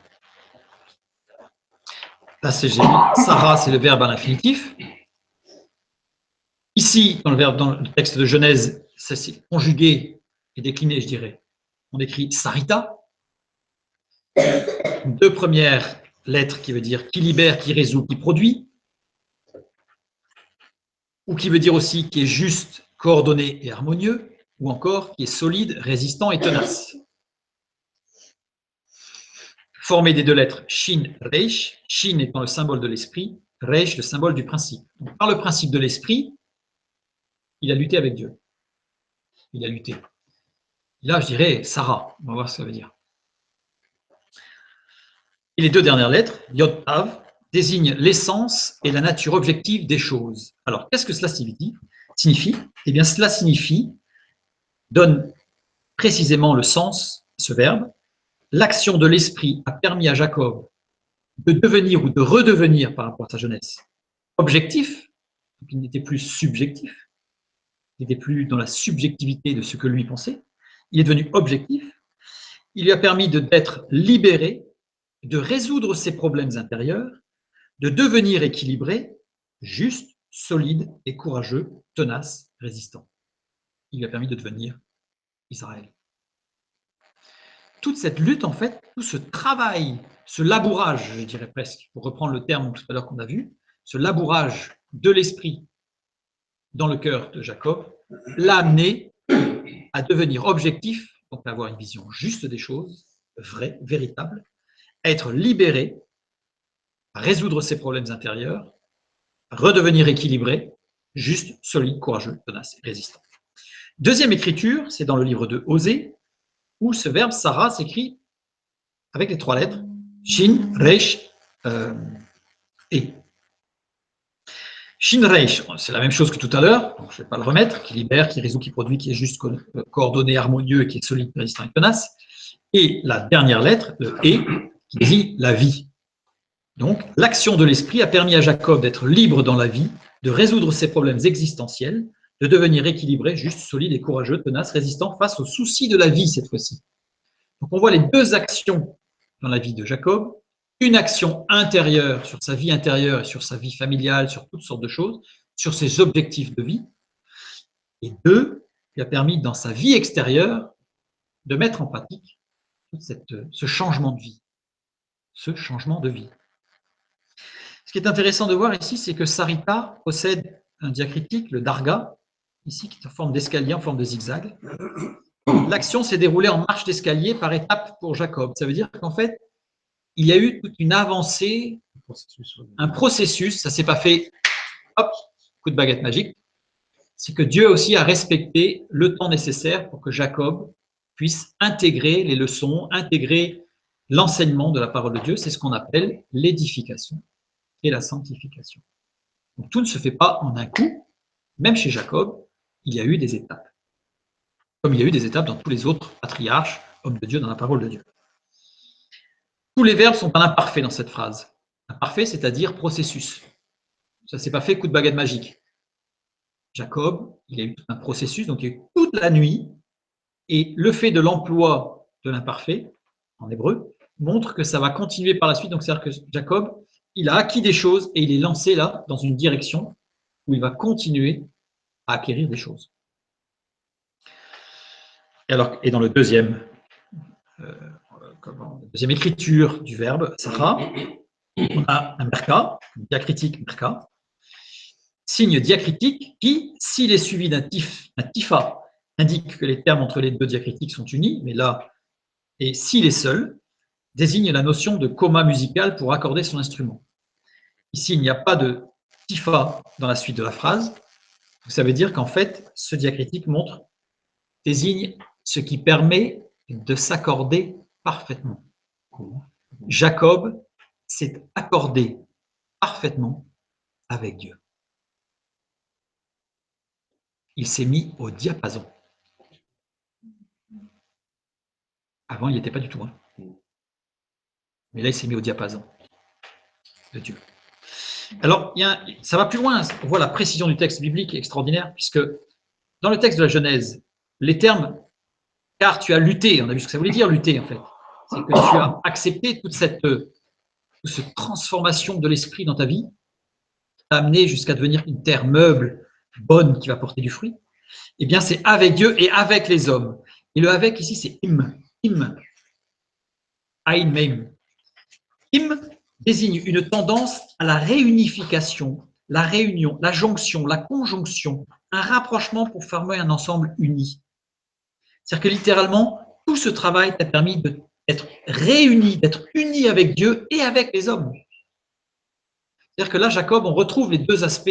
Là, c'est Sarah, c'est le verbe à l'infinitif. Ici, dans le texte de Genèse, c'est conjugué et décliné, je dirais. On écrit Sarita. Deux premières lettres qui veut dire qui libère, qui résout, qui produit. Ou qui veut dire aussi qui est juste, coordonné et harmonieux. Ou encore qui est solide, résistant et tenace. Formé des deux lettres Shin, Reish, Shin étant le symbole de l'esprit, Reish le symbole du principe. Donc, par le principe de l'esprit, il a lutté avec Dieu. Il a lutté. Là, je dirais Sarah. On va voir ce que ça veut dire. Et les deux dernières lettres, Yod Tav, désignent l'essence et la nature objective des choses. Alors, qu'est-ce que cela signifie? Eh bien, cela signifie, donne précisément le sens, ce verbe. L'action de l'esprit a permis à Jacob de devenir ou de redevenir, par rapport à sa jeunesse, objectif. Donc, il n'était plus subjectif. Il n'était plus dans la subjectivité de ce que lui pensait. Il est devenu objectif. Il lui a permis d'être libéré, de résoudre ses problèmes intérieurs, de devenir équilibré, juste, solide et courageux, tenace, résistant. Il lui a permis de devenir Israël. Toute cette lutte, en fait, tout ce travail, ce labourage, je dirais presque, pour reprendre le terme tout à l'heure qu'on a vu, ce labourage de l'esprit dans le cœur de Jacob, l'a amené à devenir objectif, donc à avoir une vision juste des choses, vraie, véritable, à être libéré, à résoudre ses problèmes intérieurs, à redevenir équilibré, juste, solide, courageux, tenace et résistant. Deuxième écriture, c'est dans le livre de Osée, où ce verbe Sarah s'écrit avec les trois lettres Shin, Reish et. Shin, Reish, c'est la même chose que tout à l'heure, donc je ne vais pas le remettre, qui libère, qui résout, qui produit, qui est juste, coordonné, harmonieux, et qui est solide, résistant et tenace. Et la dernière lettre, le Et, qui désigne la vie. Donc, l'action de l'esprit a permis à Jacob d'être libre dans la vie, de résoudre ses problèmes existentiels, de devenir équilibré, juste, solide et courageux, tenace, résistant face aux soucis de la vie cette fois-ci. Donc, on voit les deux actions dans la vie de Jacob, une action intérieure sur sa vie intérieure et sur sa vie familiale, sur toutes sortes de choses, sur ses objectifs de vie, et deux, qui a permis dans sa vie extérieure de mettre en pratique ce changement de vie. Ce changement de vie. Ce qui est intéressant de voir ici, c'est que Sarita possède un diacritique, le Darga, ici, qui est en forme d'escalier, en forme de zigzag. L'action s'est déroulée en marche d'escalier par étapes pour Jacob. Ça veut dire qu'en fait, il y a eu toute une avancée, un processus, ça ne s'est pas fait, hop, coup de baguette magique. C'est que Dieu aussi a respecté le temps nécessaire pour que Jacob puisse intégrer les leçons, intégrer l'enseignement de la parole de Dieu. C'est ce qu'on appelle l'édification et la sanctification. Donc, tout ne se fait pas en un coup. Même chez Jacob, il y a eu des étapes. Comme il y a eu des étapes dans tous les autres patriarches, hommes de Dieu, dans la parole de Dieu. Tous les verbes sont en imparfait dans cette phrase. Imparfait, c'est-à-dire processus. Ça ne s'est pas fait coup de baguette magique. Jacob, il y a eu un processus, donc il y a eu toute la nuit, et le fait de l'emploi de l'imparfait, en hébreu, montre que ça va continuer par la suite. Donc c'est-à-dire que Jacob, il a acquis des choses et il est lancé là dans une direction où il va continuer à acquérir des choses. Et dans le deuxième écriture du verbe Sarah, on a un merka, un diacritique merka, signe diacritique qui, s'il est suivi d'un tifa, indique que les termes entre les deux diacritiques sont unis, mais là, et s'il est seul, désigne la notion de coma musical pour accorder son instrument. Ici, il n'y a pas de tifa dans la suite de la phrase. Ça veut dire qu'en fait, ce diacritique désigne ce qui permet de s'accorder parfaitement. Jacob s'est accordé parfaitement avec Dieu. Il s'est mis au diapason. Avant, il n'y était pas du tout. Hein. Mais là, il s'est mis au diapason de Dieu. Alors, ça va plus loin. On voit la précision du texte biblique extraordinaire, puisque dans le texte de la Genèse, les termes « car tu as lutté », on a vu ce que ça voulait dire, lutter, en fait. C'est que tu as accepté toute cette transformation de l'esprit dans ta vie, t'a amené jusqu'à devenir une terre meuble, bonne, qui va porter du fruit. Eh bien, c'est avec Dieu et avec les hommes. Et le « avec » ici, c'est « im ». Im. Ein Meim. Im désigne une tendance à la réunification, la réunion, la jonction, la conjonction, un rapprochement pour former un ensemble uni. C'est-à-dire que littéralement, tout ce travail t'a permis d'être réuni, d'être uni avec Dieu et avec les hommes. C'est-à-dire que là, Jacob, on retrouve les deux aspects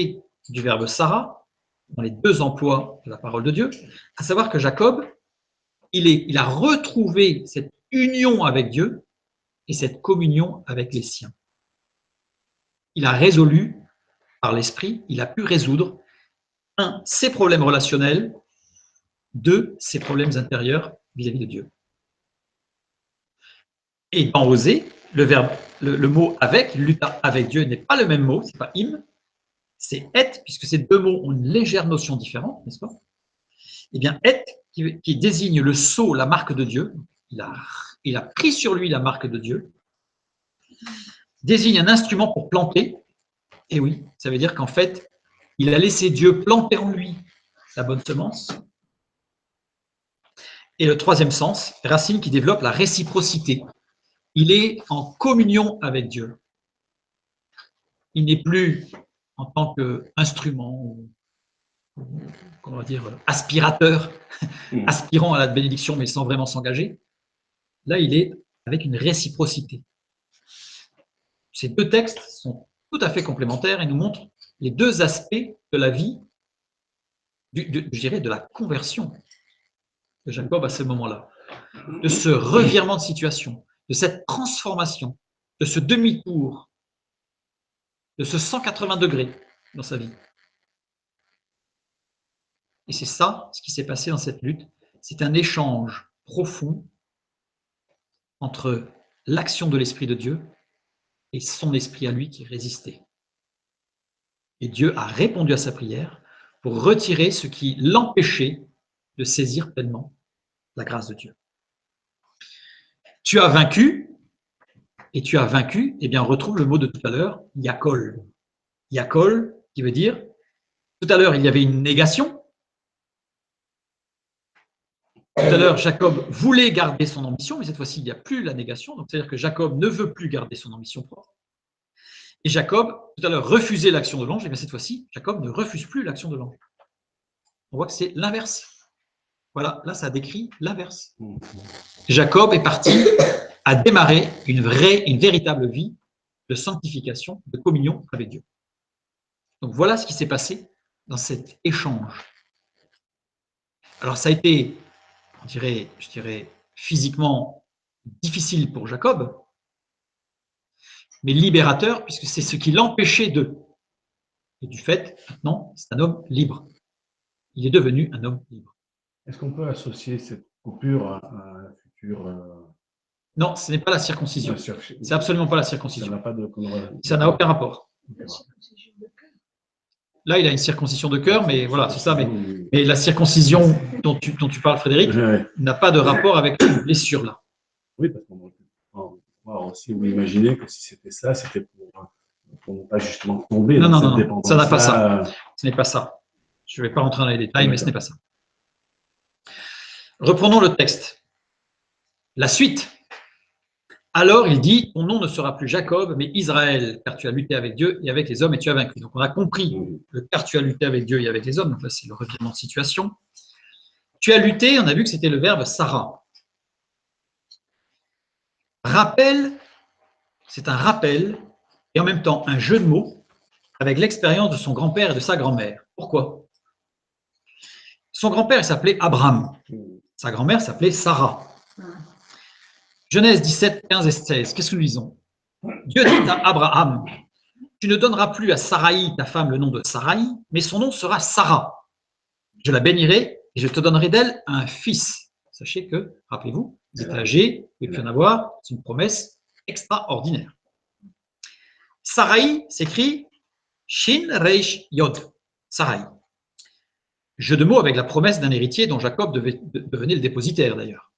du verbe Sarah, dans les deux emplois de la parole de Dieu, à savoir que Jacob, il a retrouvé cette union avec Dieu et cette communion avec les siens. Il a résolu, par l'esprit, il a pu résoudre, un, ses problèmes relationnels, deux, ses problèmes intérieurs vis-à-vis de Dieu. Et dans Osée, le mot avec, luta avec Dieu n'est pas le même mot, c'est pas im, c'est et, puisque ces deux mots ont une légère notion différente, n'est-ce pas? Eh bien, et, qui désigne le sceau, la marque de Dieu, il a pris sur lui la marque de Dieu, désigne un instrument pour planter, et oui, ça veut dire qu'en fait, il a laissé Dieu planter en lui la bonne semence. Et le troisième sens, racine qui développe la réciprocité. Il est en communion avec Dieu. Il n'est plus en tant qu'instrument, comment dire, aspirateur, aspirant à la bénédiction mais sans vraiment s'engager. Là, il est avec une réciprocité. Ces deux textes sont tout à fait complémentaires et nous montrent les deux aspects de la vie, je dirais de la conversion de Jacob à ce moment-là, de ce revirement de situation, de cette transformation, de ce demi-tour, de ce 180 degrés dans sa vie. Et c'est ça, ce qui s'est passé dans cette lutte. C'est un échange profond entre l'action de l'Esprit de Dieu et son esprit à lui qui résistait. Et Dieu a répondu à sa prière pour retirer ce qui l'empêchait de saisir pleinement la grâce de Dieu. Tu as vaincu, et tu as vaincu, eh bien on retrouve le mot de tout à l'heure, Yakol. Yakol, qui veut dire, tout à l'heure il y avait une négation. Tout à l'heure, Jacob voulait garder son ambition, mais cette fois-ci, il n'y a plus la négation. Donc, c'est-à-dire que Jacob ne veut plus garder son ambition propre. Et Jacob, tout à l'heure, refusait l'action de l'ange, et bien cette fois-ci, Jacob ne refuse plus l'action de l'ange. On voit que c'est l'inverse. Voilà, là, ça décrit l'inverse. Jacob est parti à démarrer une véritable vie de sanctification, de communion avec Dieu. Donc, voilà ce qui s'est passé dans cet échange. Alors, ça a été, je dirais, physiquement difficile pour Jacob, mais libérateur, puisque c'est ce qui l'empêchait de. Et du fait, maintenant, c'est un homme libre. Il est devenu un homme libre. Est-ce qu'on peut associer cette coupure à la future... Non, ce n'est pas la circoncision. C'est absolument pas la circoncision. Ça n'a pas de... Ça n'a aucun rapport. Là, il a une circoncision de cœur, mais voilà, c'est ça. Mais la circoncision dont tu parles, Frédéric, n'a pas de rapport avec une blessure là. Oui, parce qu'on va aussi imaginer que si c'était ça, c'était pour ne pas justement tomber dans cette dépendance. Ça n'a pas ça. Ce n'est pas ça. Je ne vais pas rentrer dans les détails, mais ce n'est pas ça. Reprenons le texte. La suite. Alors il dit, ton nom ne sera plus Jacob, mais Israël, car tu as lutté avec Dieu et avec les hommes et tu as vaincu. Donc on a compris le car tu as lutté avec Dieu et avec les hommes, donc là c'est le revirement de situation. Tu as lutté, on a vu que c'était le verbe Sarah. Rappel, c'est un rappel et en même temps un jeu de mots avec l'expérience de son grand-père et de sa grand-mère. Pourquoi? Son grand-père s'appelait Abraham, sa grand-mère s'appelait Sarah. Genèse 17, 15 et 16, qu'est-ce que nous lisons? Dieu dit à Abraham, tu ne donneras plus à Saraï, ta femme, le nom de Saraï, mais son nom sera Sarah. Je la bénirai et je te donnerai d'elle un fils. Sachez que, rappelez-vous, vous êtes âgé, et puis en avoir, c'est une promesse extraordinaire. Sarai s'écrit Shin Reish Yod. Sarai. Jeu de mots avec la promesse d'un héritier dont Jacob devenait le dépositaire d'ailleurs.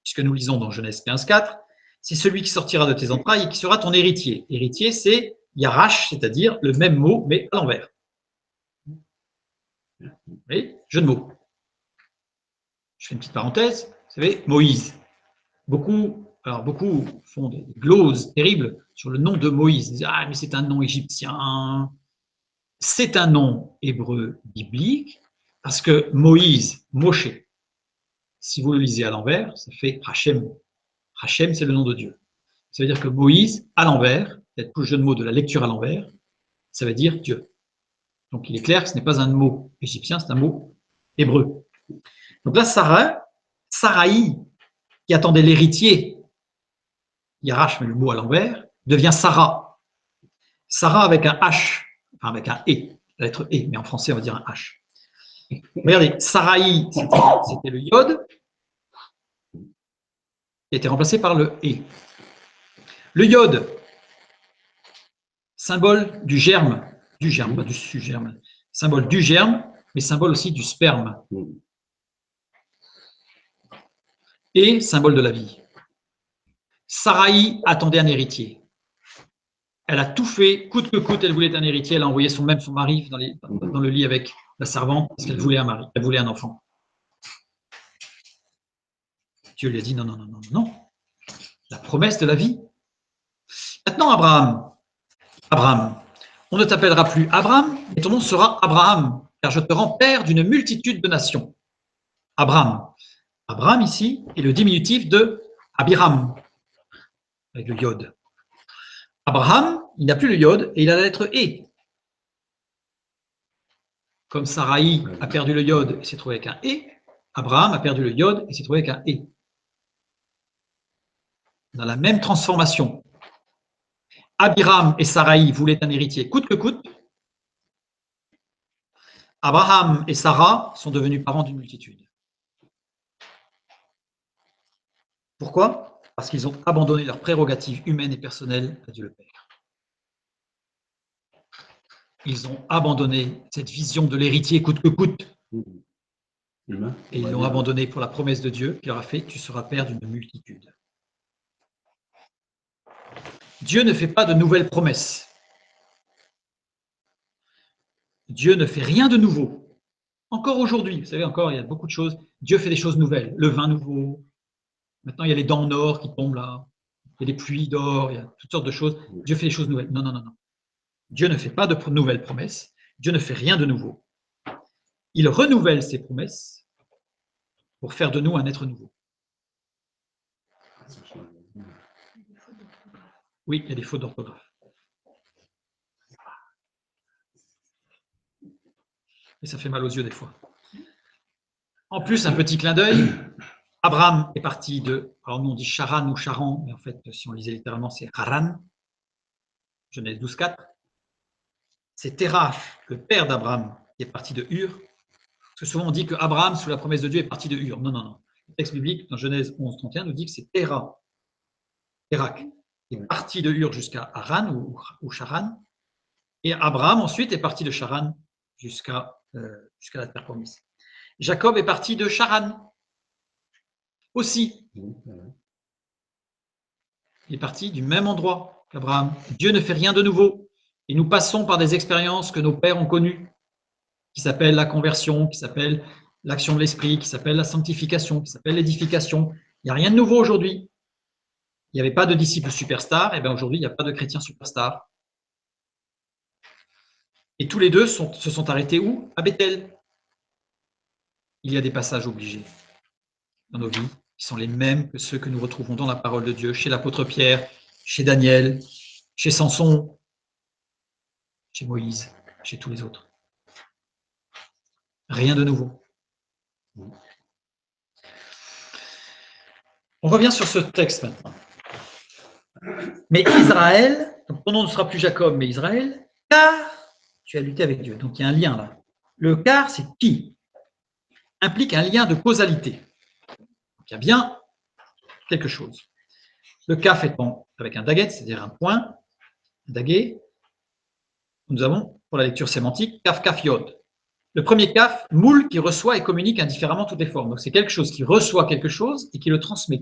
Puisque nous lisons dans Genèse 15,4, c'est celui qui sortira de tes entrailles et qui sera ton héritier. Héritier, c'est Yarash, c'est-à-dire le même mot, mais à l'envers. Oui, jeu de mots. Je fais une petite parenthèse. Vous savez, Moïse. Beaucoup font des gloses terribles sur le nom de Moïse. Ils disent, ah, mais c'est un nom égyptien. C'est un nom hébreu biblique parce que Moïse, Moshe, si vous le lisez à l'envers, ça fait Hachem. Hachem, c'est le nom de Dieu. Ça veut dire que Moïse, à l'envers, peut-être plus jeu de mots de la lecture à l'envers, ça veut dire Dieu. Donc il est clair que ce n'est pas un mot égyptien, c'est un mot hébreu. Donc là, Sarai, qui attendait l'héritier, Yarash, mais le mot à l'envers, devient Sarah. Sarah avec un H, enfin avec un E, la lettre E, mais en français on va dire un H. Regardez, Sarai, c'était le Yod, qui a été remplacé par le E. Le Yod, symbole du germe, pas du sugerme, symbole du germe, mais symbole aussi du sperme. Et symbole de la vie. Sarai attendait un héritier. Elle a tout fait, coûte que coûte, elle voulait un héritier. Elle a envoyé son mari dans le lit avec la servante parce qu'elle voulait un mari, elle voulait un enfant. Dieu lui a dit non, non, non, non, non. La promesse de la vie. Maintenant, Abraham, on ne t'appellera plus Abraham, mais ton nom sera Abraham, car je te rends père d'une multitude de nations. Abraham. Abraham, ici, est le diminutif de Abiram, avec le Yod. Abraham, il n'a plus le Yod et il a la lettre E. Comme Sarai a perdu le Yod et s'est trouvé avec un E, Abraham a perdu le Yod et s'est trouvé avec un E. Dans la même transformation. Abiram et Sarai voulaient un héritier coûte que coûte. Abraham et Sarah sont devenus parents d'une multitude. Pourquoi? Parce qu'ils ont abandonné leurs prérogatives humaines et personnelles à Dieu le Père. Ils ont abandonné cette vision de l'héritier coûte que coûte. Et ils l'ont abandonné pour la promesse de Dieu qui leur a fait « Tu seras père d'une multitude ». Dieu ne fait pas de nouvelles promesses. Dieu ne fait rien de nouveau. Encore aujourd'hui, vous savez, encore, il y a beaucoup de choses. Dieu fait des choses nouvelles. Le vin nouveau. Maintenant, il y a les dents en or qui tombent là. Il y a des pluies d'or. Il y a toutes sortes de choses. Dieu fait des choses nouvelles. Non, non, non, non. Dieu ne fait pas de nouvelles promesses. Dieu ne fait rien de nouveau. Il renouvelle ses promesses pour faire de nous un être nouveau. Oui, il y a des fautes d'orthographe. Et ça fait mal aux yeux des fois. En plus, un petit clin d'œil. Abraham est parti de, alors nous on dit Charan ou Charan, mais en fait, si on lisait littéralement, c'est Haran. Genèse 12,4. C'est Terach, le père d'Abraham, qui est parti de Ur. Parce que souvent on dit que Abraham, sous la promesse de Dieu, est parti de Ur. Non, non, non. Le texte biblique, dans Genèse 11,31, nous dit que c'est Terach, qui est parti de Ur jusqu'à Haran ou Charan. Et Abraham, ensuite, est parti de Charan jusqu'à la terre promise. Jacob est parti de Charan aussi. Il est parti du même endroit qu'Abraham. Dieu ne fait rien de nouveau. Et nous passons par des expériences que nos pères ont connues, qui s'appellent la conversion, qui s'appellent l'action de l'esprit, qui s'appellent la sanctification, qui s'appellent l'édification. Il n'y a rien de nouveau aujourd'hui. Il n'y avait pas de disciples superstars, et bien aujourd'hui, il n'y a pas de chrétiens superstars. Et tous les deux se sont arrêtés où? À Bethel. Il y a des passages obligés dans nos vies qui sont les mêmes que ceux que nous retrouvons dans la parole de Dieu, chez l'apôtre Pierre, chez Daniel, chez Samson, chez Moïse, chez tous les autres. Rien de nouveau. On revient sur ce texte maintenant. Mais Israël, donc ton nom ne sera plus Jacob, mais Israël, car tu as lutté avec Dieu. Donc il y a un lien là. Le car, c'est qui implique un lien de causalité. il y a bien quelque chose. Le kaf étant avec un daguet, c'est-à-dire un point, un daguet, nous avons, pour la lecture sémantique, kaf, kaf, yod. Le premier kaf, moule qui reçoit et communique indifféremment toutes les formes. Donc c'est quelque chose qui reçoit quelque chose et qui le transmet.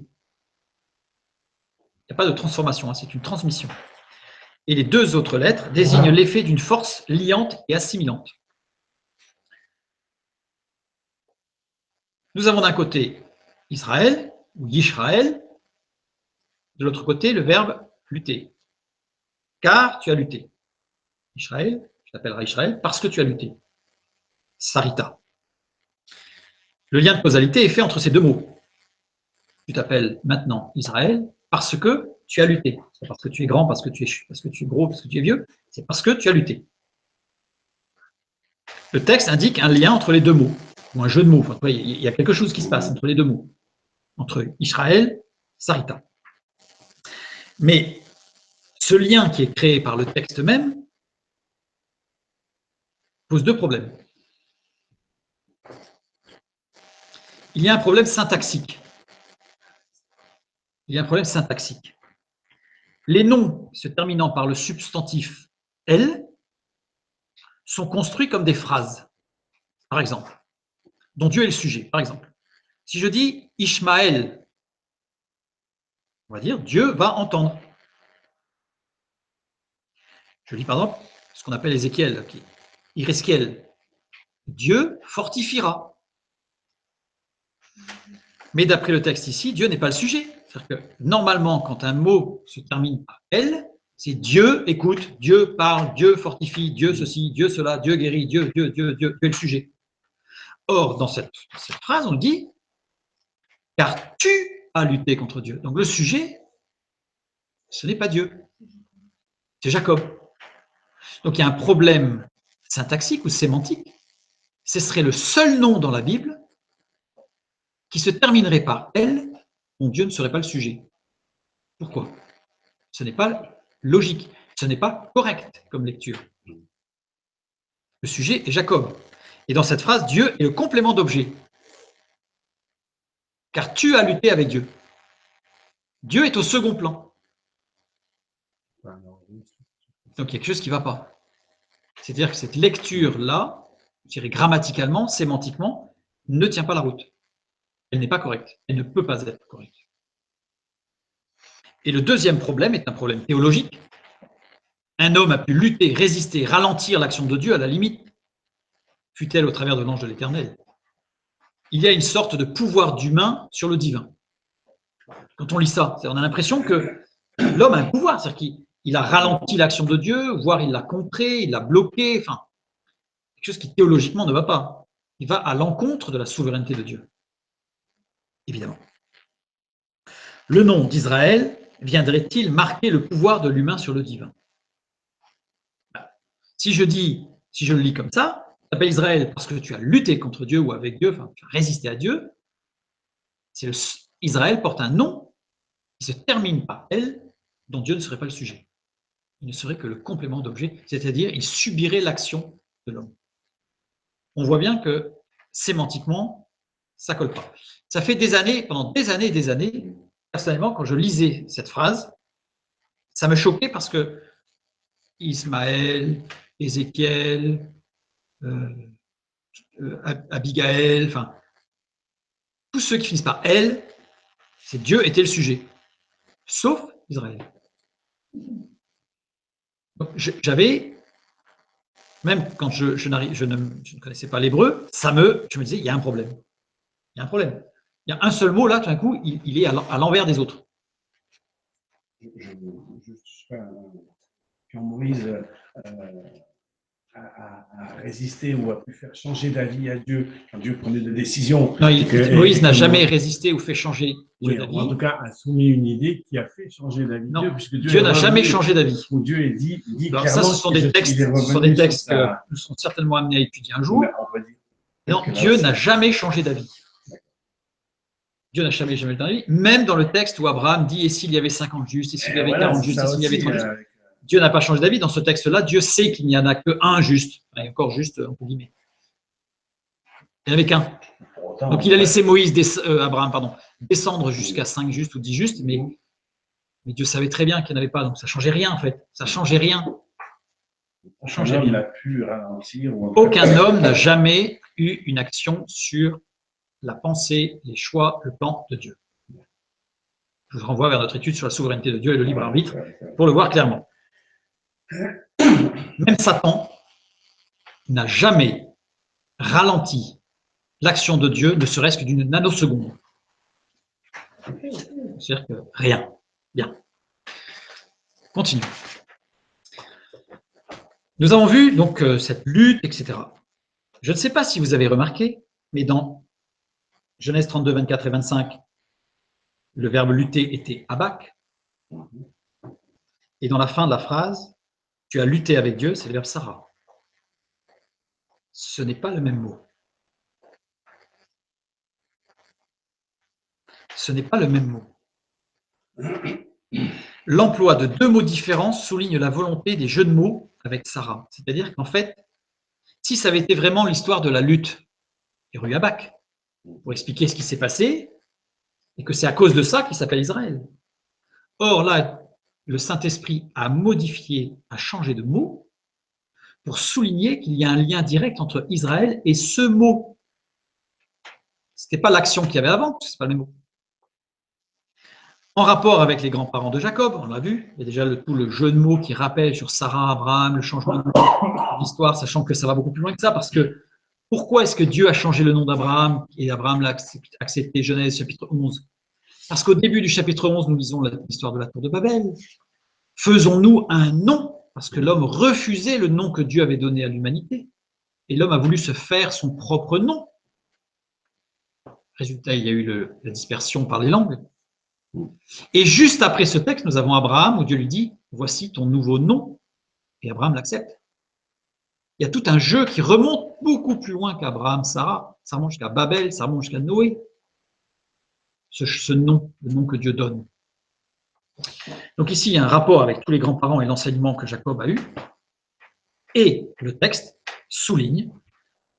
Il n'y a pas de transformation, hein, c'est une transmission. Et les deux autres lettres désignent l'effet d'une force liante et assimilante. Nous avons d'un côté Israël, ou Yishraël, de l'autre côté le verbe lutter. Car tu as lutté. Israël, je t'appellerai Israël parce que tu as lutté. Sarita. Le lien de causalité est fait entre ces deux mots. Tu t'appelles maintenant Israël parce que tu as lutté. C'est parce que tu es grand, parce que tu es gros, parce que tu es vieux. C'est parce que tu as lutté. Le texte indique un lien entre les deux mots, ou un jeu de mots. Enfin, il y a quelque chose qui se passe entre les deux mots, entre Israël et Sarita. Mais ce lien qui est créé par le texte même pose deux problèmes. Il y a un problème syntaxique. Les noms se terminant par le substantif « elle » sont construits comme des phrases. Par exemple, dont Dieu est le sujet. Par exemple, si je dis « Ishmaël », on va dire « Dieu va entendre ». Je dis par exemple ce qu'on appelle Ézéchiel, Ireskiel, Dieu fortifiera. Mais d'après le texte ici, Dieu n'est pas le sujet. C'est-à-dire que normalement, quand un mot se termine par « elle », c'est Dieu écoute, Dieu parle, Dieu fortifie, Dieu ceci, Dieu cela, Dieu guérit, Dieu est le sujet. Or, dans cette phrase, on dit « car tu as lutté contre Dieu ». Donc le sujet, ce n'est pas Dieu, c'est Jacob. Donc il y a un problème syntaxique ou sémantique. Ce serait le seul nom dans la Bible qui se terminerait par « elle », dont Dieu ne serait pas le sujet. Pourquoi? Ce n'est pas logique, ce n'est pas correct comme lecture. Le sujet est Jacob. Et dans cette phrase, Dieu est le complément d'objet. Car tu as lutté avec Dieu. Dieu est au second plan. Donc il y a quelque chose qui ne va pas. C'est-à-dire que cette lecture-là, je dirais grammaticalement, sémantiquement, ne tient pas la route. Elle n'est pas correcte. Elle ne peut pas être correcte. Et le deuxième problème est un problème théologique. Un homme a pu lutter, résister, ralentir l'action de Dieu à la limite, fut-elle au travers de l'ange de l'Éternel. Il y a une sorte de pouvoir d'humain sur le divin. Quand on lit ça, on a l'impression que l'homme a un pouvoir, c'est-à-dire qu'il a ralenti l'action de Dieu, voire il l'a contré, il l'a bloqué, enfin, quelque chose qui théologiquement ne va pas. Il va à l'encontre de la souveraineté de Dieu, évidemment. Le nom d'Israël viendrait-il marquer le pouvoir de l'humain sur le divin? Si je le lis comme ça, tu t'appelles Israël parce que tu as lutté contre Dieu ou avec Dieu, enfin, tu as résisté à Dieu. Israël porte un nom qui se termine par elle, dont Dieu ne serait pas le sujet. Il ne serait que le complément d'objet, c'est-à-dire il subirait l'action de l'homme. On voit bien que sémantiquement, ça ne colle pas. Ça fait des années, pendant des années, personnellement, quand je lisais cette phrase, ça me choquait parce que Ismaël, Ézéchiel, Abigaël, enfin, tous ceux qui finissent par elle, c'est Dieu était le sujet, sauf Israël. Donc, j'avais, même quand je ne connaissais pas l'hébreu, je me disais, il y a un problème. Il y a un problème. Il y a un seul mot là, tout d'un coup, il est à l'envers des autres. Quand Moïse a résisté ou a pu faire changer d'avis à Dieu, quand Dieu prenait des décisions. Non, Moïse n'a jamais résisté ou fait changer d'avis. En tout cas, a soumis une idée qui a fait changer d'avis. Non, Dieu n'a jamais changé d'avis. Dieu dit alors ça, ce sont des textes que nous serons certainement amenés à étudier un jour. Non, Dieu n'a jamais changé d'avis. Dieu n'a jamais changé d'avis, même dans le texte où Abraham dit « et s'il y avait 50 justes, et s'il y avait 40 justes, et s'il y avait 30 justes ?» Dieu n'a pas changé d'avis. Dans ce texte-là, Dieu sait qu'il n'y en a qu'un juste, et encore juste, entre guillemets. Il n'y en avait qu'un. pourtant, Donc il a laissé Abraham descendre jusqu'à 5 justes ou 10 justes, mais Dieu savait très bien qu'il n'y en avait pas, donc ça ne changeait rien en fait. Ça ne changeait rien. Aucun homme n'a pu ralentir. Aucun homme n'a jamais eu une action sur la pensée, les choix, le plan de Dieu. Je vous renvoie vers notre étude sur la souveraineté de Dieu et le libre arbitre pour le voir clairement. Même Satan n'a jamais ralenti l'action de Dieu, ne serait-ce que d'une nanoseconde. C'est-à-dire que rien. Bien. Continue. Nous avons vu donc cette lutte, etc. Je ne sais pas si vous avez remarqué, mais dans Genèse 32, 24 et 25, le verbe lutter était abak. Et dans la fin de la phrase, tu as lutté avec Dieu, c'est le verbe Sarah. Ce n'est pas le même mot. Ce n'est pas le même mot. L'emploi de deux mots différents souligne la volonté des jeux de mots avec Sarah. C'est-à-dire qu'en fait, si ça avait été vraiment l'histoire de la lutte, il y aurait eu Abak pour expliquer ce qui s'est passé et que c'est à cause de ça qu'il s'appelle Israël. Or là, le Saint-Esprit a modifié, a changé de mot pour souligner qu'il y a un lien direct entre Israël et ce mot. Ce n'était pas l'action qu'il y avait avant, ce n'est pas le même mot. En rapport avec les grands-parents de Jacob, on l'a vu, il y a déjà tout le jeu de mots qui rappelle sur Sarah, Abraham, le changement de l'histoire, sachant que ça va beaucoup plus loin que ça, parce que pourquoi est-ce que Dieu a changé le nom d'Abraham et Abraham l'a accepté, Genèse chapitre 11? Parce qu'au début du chapitre 11, nous lisons l'histoire de la tour de Babel. Faisons-nous un nom, parce que l'homme refusait le nom que Dieu avait donné à l'humanité, et l'homme a voulu se faire son propre nom. Résultat, il y a eu la dispersion par les langues. Et juste après ce texte, nous avons Abraham où Dieu lui dit « Voici ton nouveau nom ». Et Abraham l'accepte. Il y a tout un jeu qui remonte beaucoup plus loin qu'Abraham, Sarah. Ça remonte jusqu'à Babel, ça remonte jusqu'à Noé. Ce nom, le nom que Dieu donne. Donc ici, il y a un rapport avec tous les grands-parents et l'enseignement que Jacob a eu. Et le texte souligne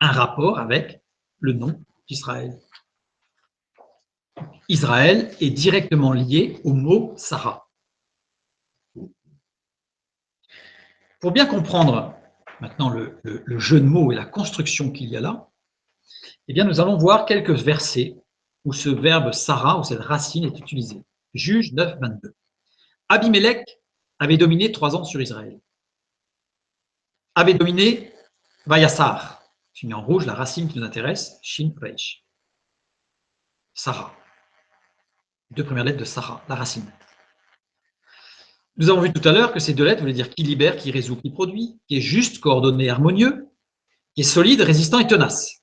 un rapport avec le nom d'Israël. Israël est directement lié au mot Sarah. Pour bien comprendre maintenant le jeu de mots et la construction qu'il y a là, eh bien, nous allons voir quelques versets où ce verbe Sarah, où cette racine est utilisée. Juge 9, 22. Abimelech avait dominé 3 ans sur Israël. Avait dominé Vayassar. Je mets en rouge la racine qui nous intéresse, Shin Reish. Sarah. 2 premières lettres de Sarah, la racine. Nous avons vu tout à l'heure que ces 2 lettres voulaient dire qui libère, qui résout, qui produit, qui est juste, coordonné, harmonieux, qui est solide, résistant et tenace.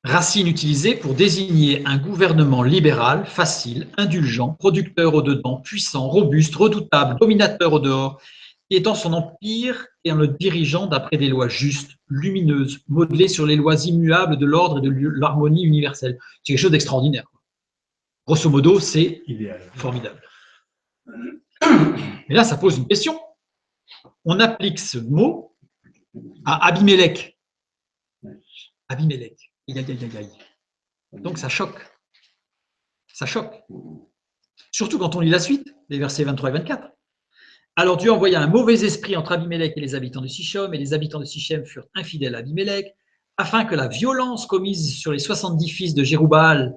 Racine utilisée pour désigner un gouvernement libéral, facile, indulgent, producteur au dedans, puissant, robuste, redoutable, dominateur au dehors, qui étend son empire et en le dirigeant d'après des lois justes, lumineuses, modelées sur les lois immuables de l'ordre et de l'harmonie universelle. C'est quelque chose d'extraordinaire. Grosso modo, c'est formidable. Mais là, ça pose une question. On applique ce mot à Abimelech. Abimelech. Donc ça choque. Ça choque. Surtout quand on lit la suite, les versets 23 et 24. Alors Dieu envoya un mauvais esprit entre Abimelech et les habitants de Sichem, et les habitants de Sichem furent infidèles à Abimelech, afin que la violence commise sur les 70 fils de Jéroubal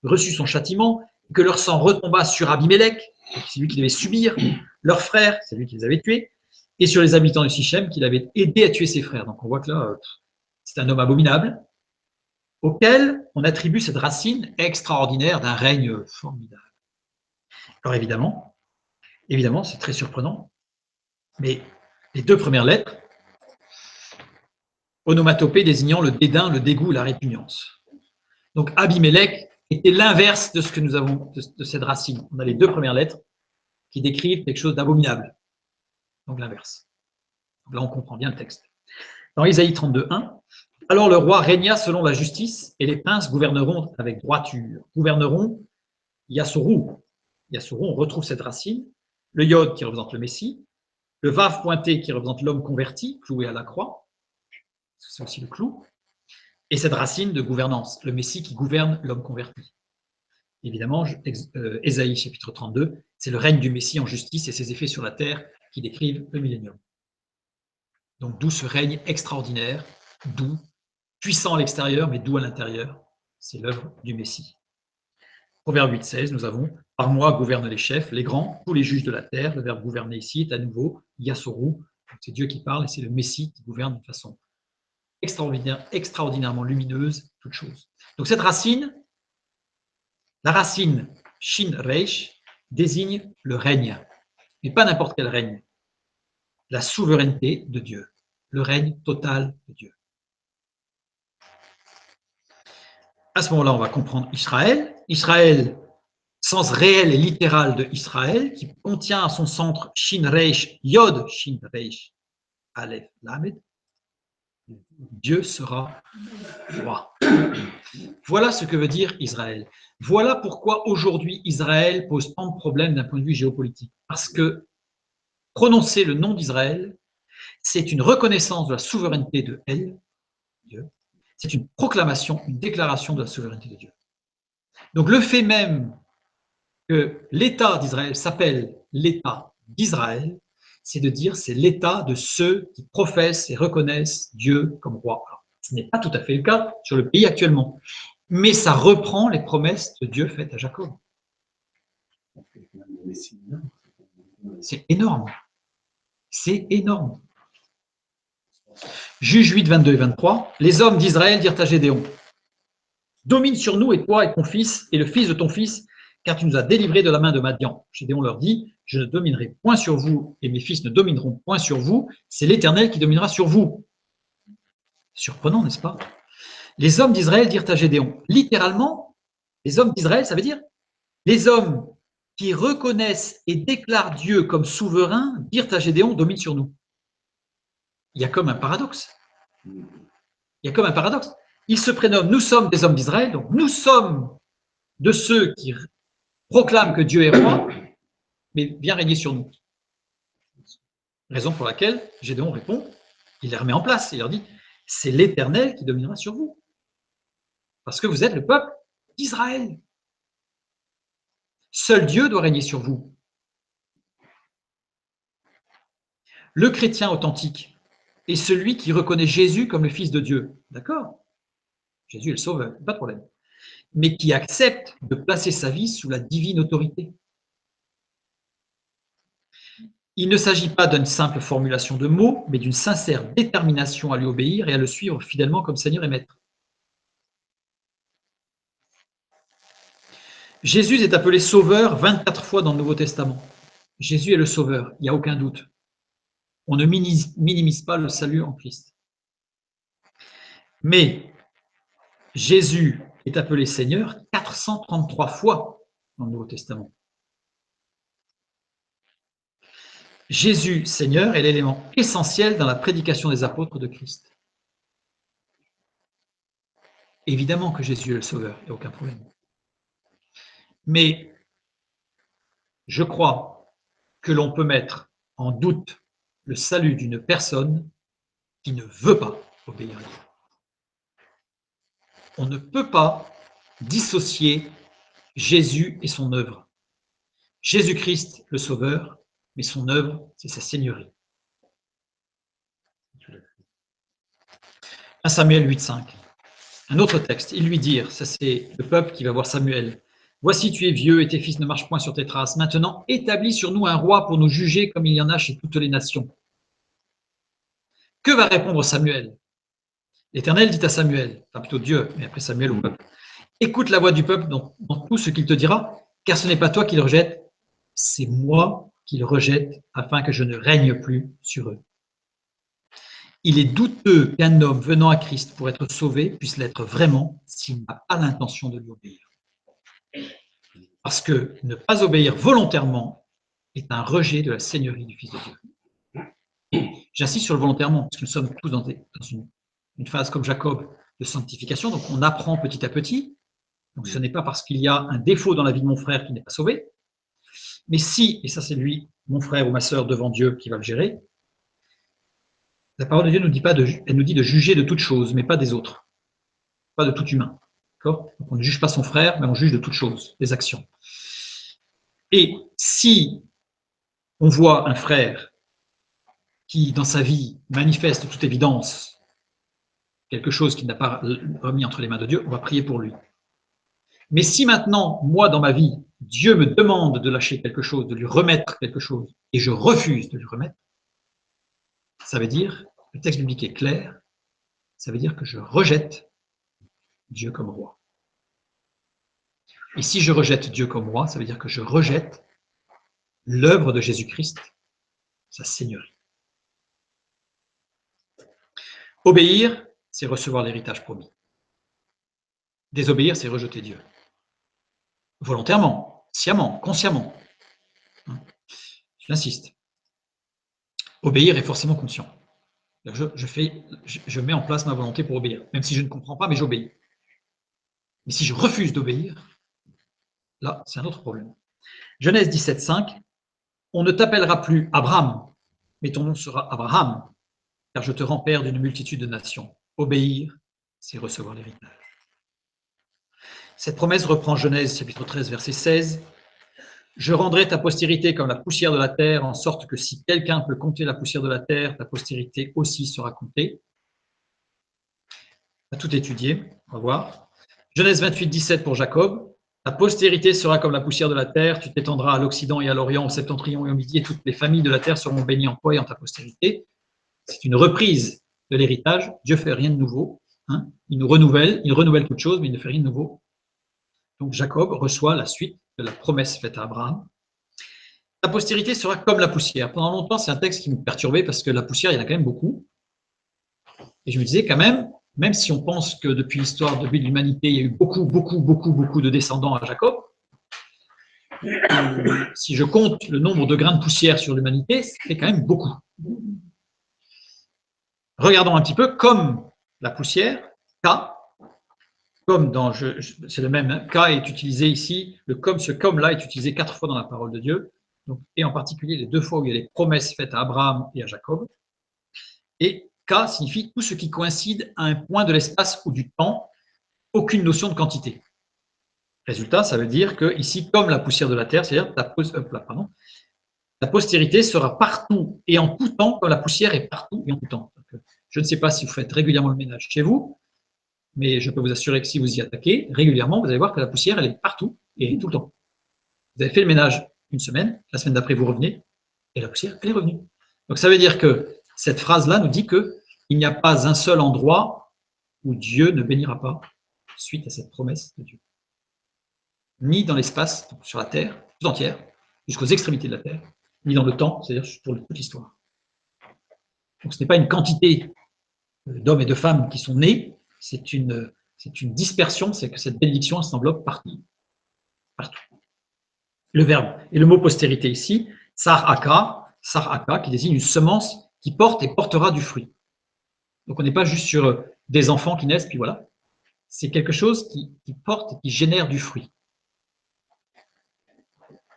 reçût son châtiment, et que leur sang retombât sur Abimelech, c'est lui qui devait subir, leurs frères, c'est lui qui les avait tués, et sur les habitants de Sichem, qu'il avait aidé à tuer ses frères. Donc on voit que là, c'est un homme abominable, auquel on attribue cette racine extraordinaire d'un règne formidable. Alors évidemment, c'est très surprenant, mais les 2 premières lettres, onomatopée désignant le dédain, le dégoût, la répugnance. Donc Abimelech était l'inverse de ce que nous avons de cette racine. On a les 2 premières lettres qui décrivent quelque chose d'abominable. Donc l'inverse. Là, on comprend bien le texte. Dans Isaïe 32, 1, alors le roi régna selon la justice et les princes gouverneront avec droiture. Gouverneront Yassourou. Yassourou, on retrouve cette racine. Le yod qui représente le Messie. Le vav pointé qui représente l'homme converti, cloué à la croix. c'est aussi le clou, et cette racine de gouvernance, le Messie qui gouverne l'homme converti. Évidemment, Ésaïe chapitre 32, c'est le règne du Messie en justice et ses effets sur la terre qui décrivent le millénium. Donc d'où ce règne extraordinaire, doux, puissant à l'extérieur, mais doux à l'intérieur. C'est l'œuvre du Messie. Proverbe 8,16, nous avons « Par moi gouvernent les chefs, les grands, tous les juges de la terre ». Le verbe « gouverner » ici est à nouveau « Yasoru ». C'est Dieu qui parle et c'est le Messie qui gouverne de façon extraordinairement lumineuse toute chose. Donc cette racine, la racine Shin Reish, désigne le règne, mais pas n'importe quel règne. La souveraineté de Dieu, le règne total de Dieu. À ce moment-là, on va comprendre Israël. Israël, sens réel et littéral de Israël, qui contient à son centre Shin Reish Yod, Shin Reish Aleph Lamed. Dieu sera roi. Voilà ce que veut dire Israël. Voilà pourquoi aujourd'hui Israël pose tant de problèmes d'un point de vue géopolitique. Parce que prononcer le nom d'Israël, c'est une reconnaissance de la souveraineté de elle, Dieu. C'est une proclamation, une déclaration de la souveraineté de Dieu. Donc le fait même que l'État d'Israël s'appelle l'État d'Israël, c'est de dire c'est l'État de ceux qui professent et reconnaissent Dieu comme roi. Alors, ce n'est pas tout à fait le cas sur le pays actuellement, mais ça reprend les promesses de Dieu faites à Jacob. C'est énorme. C'est énorme. Juge 8, 22 et 23. Les hommes d'Israël dirent à Gédéon, domine sur nous et toi et ton fils et le fils de ton fils, car tu nous as délivrés de la main de Madian. Gédéon leur dit, je ne dominerai point sur vous et mes fils ne domineront point sur vous, c'est l'Éternel qui dominera sur vous. Surprenant, n'est-ce pas? Les hommes d'Israël dirent à Gédéon, littéralement, les hommes d'Israël, ça veut dire les hommes qui reconnaissent et déclarent Dieu comme souverain, dirent à Gédéon, domine sur nous. Il y a comme un paradoxe. Il y a comme un paradoxe. Ils se prénomment, nous sommes des hommes d'Israël, donc nous sommes de ceux qui proclament que Dieu est roi, mais viens régner sur nous. Raison pour laquelle Gédéon répond, il les remet en place, il leur dit, c'est l'Éternel qui dominera sur vous. Parce que vous êtes le peuple d'Israël. Seul Dieu doit régner sur vous. Le chrétien authentique est celui qui reconnaît Jésus comme le Fils de Dieu. D'accord? Jésus est le sauveur, pas de problème. Mais qui accepte de placer sa vie sous la divine autorité. Il ne s'agit pas d'une simple formulation de mots, mais d'une sincère détermination à lui obéir et à le suivre fidèlement comme Seigneur et Maître. Jésus est appelé Sauveur 24 fois dans le Nouveau Testament. Jésus est le Sauveur, il n'y a aucun doute. On ne minimise pas le salut en Christ. Mais Jésus est appelé Seigneur 433 fois dans le Nouveau Testament. Jésus, Seigneur, est l'élément essentiel dans la prédication des apôtres de Christ. Évidemment que Jésus est le Sauveur, il n'y a aucun problème. Mais je crois que l'on peut mettre en doute le salut d'une personne qui ne veut pas obéir à Dieu. On ne peut pas dissocier Jésus et son œuvre. Jésus-Christ, le Sauveur, mais son œuvre, c'est sa seigneurie. 1 Samuel 8,5. Un autre texte, ils lui dirent, ça c'est le peuple qui va voir Samuel, voici tu es vieux et tes fils ne marchent point sur tes traces. Maintenant, établis sur nous un roi pour nous juger comme il y en a chez toutes les nations. Que va répondre Samuel? L'Éternel dit à Samuel, enfin plutôt Dieu, mais après Samuel au peuple, écoute la voix du peuple dans tout ce qu'il te dira, car ce n'est pas toi qui le rejette, c'est moi qui le rejette afin que je ne règne plus sur eux. Il est douteux qu'un homme venant à Christ pour être sauvé puisse l'être vraiment s'il n'a pas l'intention de lui obéir. Parce que ne pas obéir volontairement est un rejet de la seigneurie du Fils de Dieu. J'insiste sur le volontairement, parce que nous sommes tous dans une phase comme Jacob de sanctification, donc on apprend petit à petit. Donc ce n'est pas parce qu'il y a un défaut dans la vie de mon frère qu'il n'est pas sauvé, mais si, et ça c'est lui, mon frère ou ma sœur devant Dieu qui va le gérer, La parole de Dieu nous dit pas elle nous dit de juger de toute chose, mais pas des autres, pas de tout humain. D'accord ? Donc on ne juge pas son frère, mais on juge de toute chose, des actions. Et si on voit un frère qui, dans sa vie, manifeste de toute évidence quelque chose qu'il n'a pas remis entre les mains de Dieu, on va prier pour lui. Mais si maintenant, moi, dans ma vie, Dieu me demande de lâcher quelque chose, de lui remettre quelque chose, et je refuse de lui remettre, ça veut dire, le texte biblique est clair, ça veut dire que je rejette Dieu comme roi. Et si je rejette Dieu comme roi, ça veut dire que je rejette l'œuvre de Jésus-Christ, sa seigneurie. Obéir, c'est recevoir l'héritage promis. Désobéir, c'est rejeter Dieu. Volontairement, sciemment, consciemment. J'insiste. Obéir est forcément conscient. Je mets en place ma volonté pour obéir, même si je ne comprends pas, mais j'obéis. Mais si je refuse d'obéir, là, c'est un autre problème. Genèse 17,5, on ne t'appellera plus Abraham, mais ton nom sera Abraham, car je te rends père d'une multitude de nations. Obéir, c'est recevoir l'héritage. Cette promesse reprend Genèse chapitre 13, verset 16. Je rendrai ta postérité comme la poussière de la terre, en sorte que si quelqu'un peut compter la poussière de la terre, ta postérité aussi sera comptée. On va tout étudier, on va voir. Genèse 28, 17 pour Jacob. Ta postérité sera comme la poussière de la terre, tu t'étendras à l'Occident et à l'Orient, au septentrion et au midi, et toutes les familles de la terre seront bénies en toi et en ta postérité. C'est une reprise de l'héritage. Dieu ne fait rien de nouveau. Hein. Il renouvelle toute chose, mais il ne fait rien de nouveau. Donc Jacob reçoit la suite de la promesse faite à Abraham. Ta postérité sera comme la poussière. Pendant longtemps, c'est un texte qui me perturbait parce que la poussière, il y en a quand même beaucoup. Et je me disais quand même si on pense que depuis l'histoire de l'humanité, il y a eu beaucoup de descendants à Jacob, si je compte le nombre de grains de poussière sur l'humanité, ça fait quand même beaucoup. Regardons un petit peu comme la poussière, K, comme dans, c'est le même, K est utilisé ici, ce comme-là est utilisé 4 fois dans la parole de Dieu, donc, et en particulier les 2 fois où il y a les promesses faites à Abraham et à Jacob. Et K signifie tout ce qui coïncide à un point de l'espace ou du temps, aucune notion de quantité. Résultat, ça veut dire que ici, comme la poussière de la terre, c'est-à-dire ta postérité sera partout et en tout temps, comme la poussière est partout et en tout temps. Donc, je ne sais pas si vous faites régulièrement le ménage chez vous, mais je peux vous assurer que si vous y attaquez régulièrement, vous allez voir que la poussière, elle est partout et tout le temps. Vous avez fait le ménage une semaine, la semaine d'après, vous revenez, et la poussière, elle est revenue. Donc, ça veut dire que cette phrase-là nous dit qu'il n'y a pas un seul endroit où Dieu ne bénira pas suite à cette promesse de Dieu. Ni dans l'espace, sur la terre, tout entière, jusqu'aux extrémités de la terre, ni dans le temps, c'est-à-dire pour toute l'histoire. Donc ce n'est pas une quantité d'hommes et de femmes qui sont nés, c'est une dispersion, c'est que cette bénédiction s'enveloppe partout. Le verbe et le mot postérité ici, saraka, qui désigne une semence qui porte et portera du fruit. Donc on n'est pas juste sur des enfants qui naissent, puis voilà. C'est quelque chose qui porte et qui génère du fruit.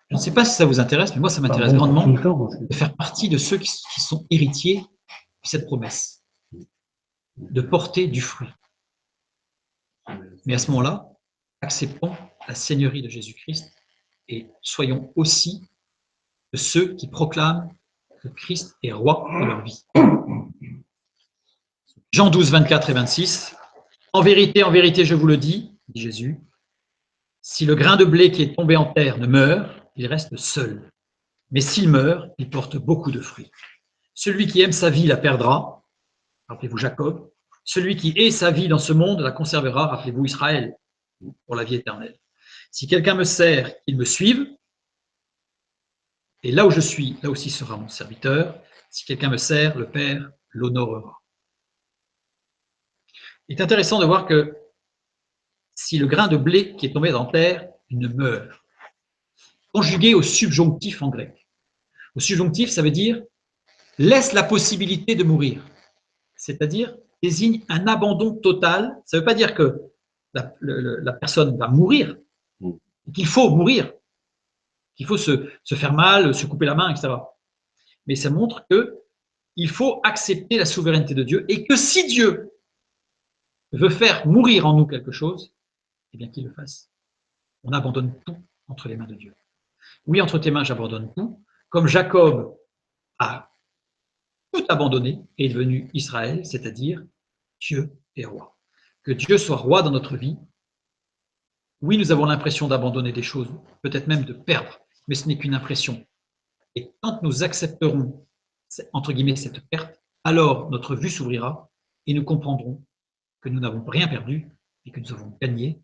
Je ne sais pas si ça vous intéresse, mais moi, ça m'intéresse grandement de faire partie de ceux qui sont héritiers de cette promesse, de porter du fruit. Mais à ce moment-là, acceptons la seigneurie de Jésus-Christ et soyons aussi de ceux qui proclament que Christ est roi de leur vie. Jean 12, 24 et 26. En vérité, je vous le dis, dit Jésus, si le grain de blé qui est tombé en terre ne meurt, il reste seul. Mais s'il meurt, il porte beaucoup de fruits. Celui qui aime sa vie la perdra. Rappelez-vous Jacob. Celui qui hait sa vie dans ce monde la conservera. Rappelez-vous Israël, pour la vie éternelle. Si quelqu'un me sert, qu'il me suive. Et là où je suis, là aussi sera mon serviteur. Si quelqu'un me sert, le Père l'honorera. Il est intéressant de voir que si le grain de blé qui est tombé dans terre, il ne meurt. Conjugué au subjonctif en grec. Au subjonctif, ça veut dire laisse la possibilité de mourir. C'est-à-dire désigne un abandon total. Ça ne veut pas dire que la personne va mourir, qu'il faut mourir, qu'il faut se faire mal, se couper la main, etc. Mais ça montre que il faut accepter la souveraineté de Dieu et que si Dieu veut faire mourir en nous quelque chose, eh bien qu'il le fasse. On abandonne tout entre les mains de Dieu. Oui, entre tes mains, j'abandonne tout. Comme Jacob a tout abandonné et est devenu Israël, c'est-à-dire Dieu est roi. Que Dieu soit roi dans notre vie. Oui, nous avons l'impression d'abandonner des choses, peut-être même de perdre, mais ce n'est qu'une impression. Et quand nous accepterons, entre guillemets, cette perte, alors notre vue s'ouvrira et nous comprendrons que nous n'avons rien perdu et que nous avons gagné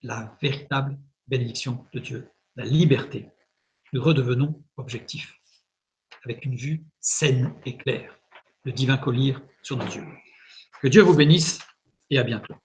la véritable bénédiction de Dieu, la liberté. Nous redevenons objectifs, avec une vue saine et claire, le divin collier sur nos yeux. Que Dieu vous bénisse et à bientôt.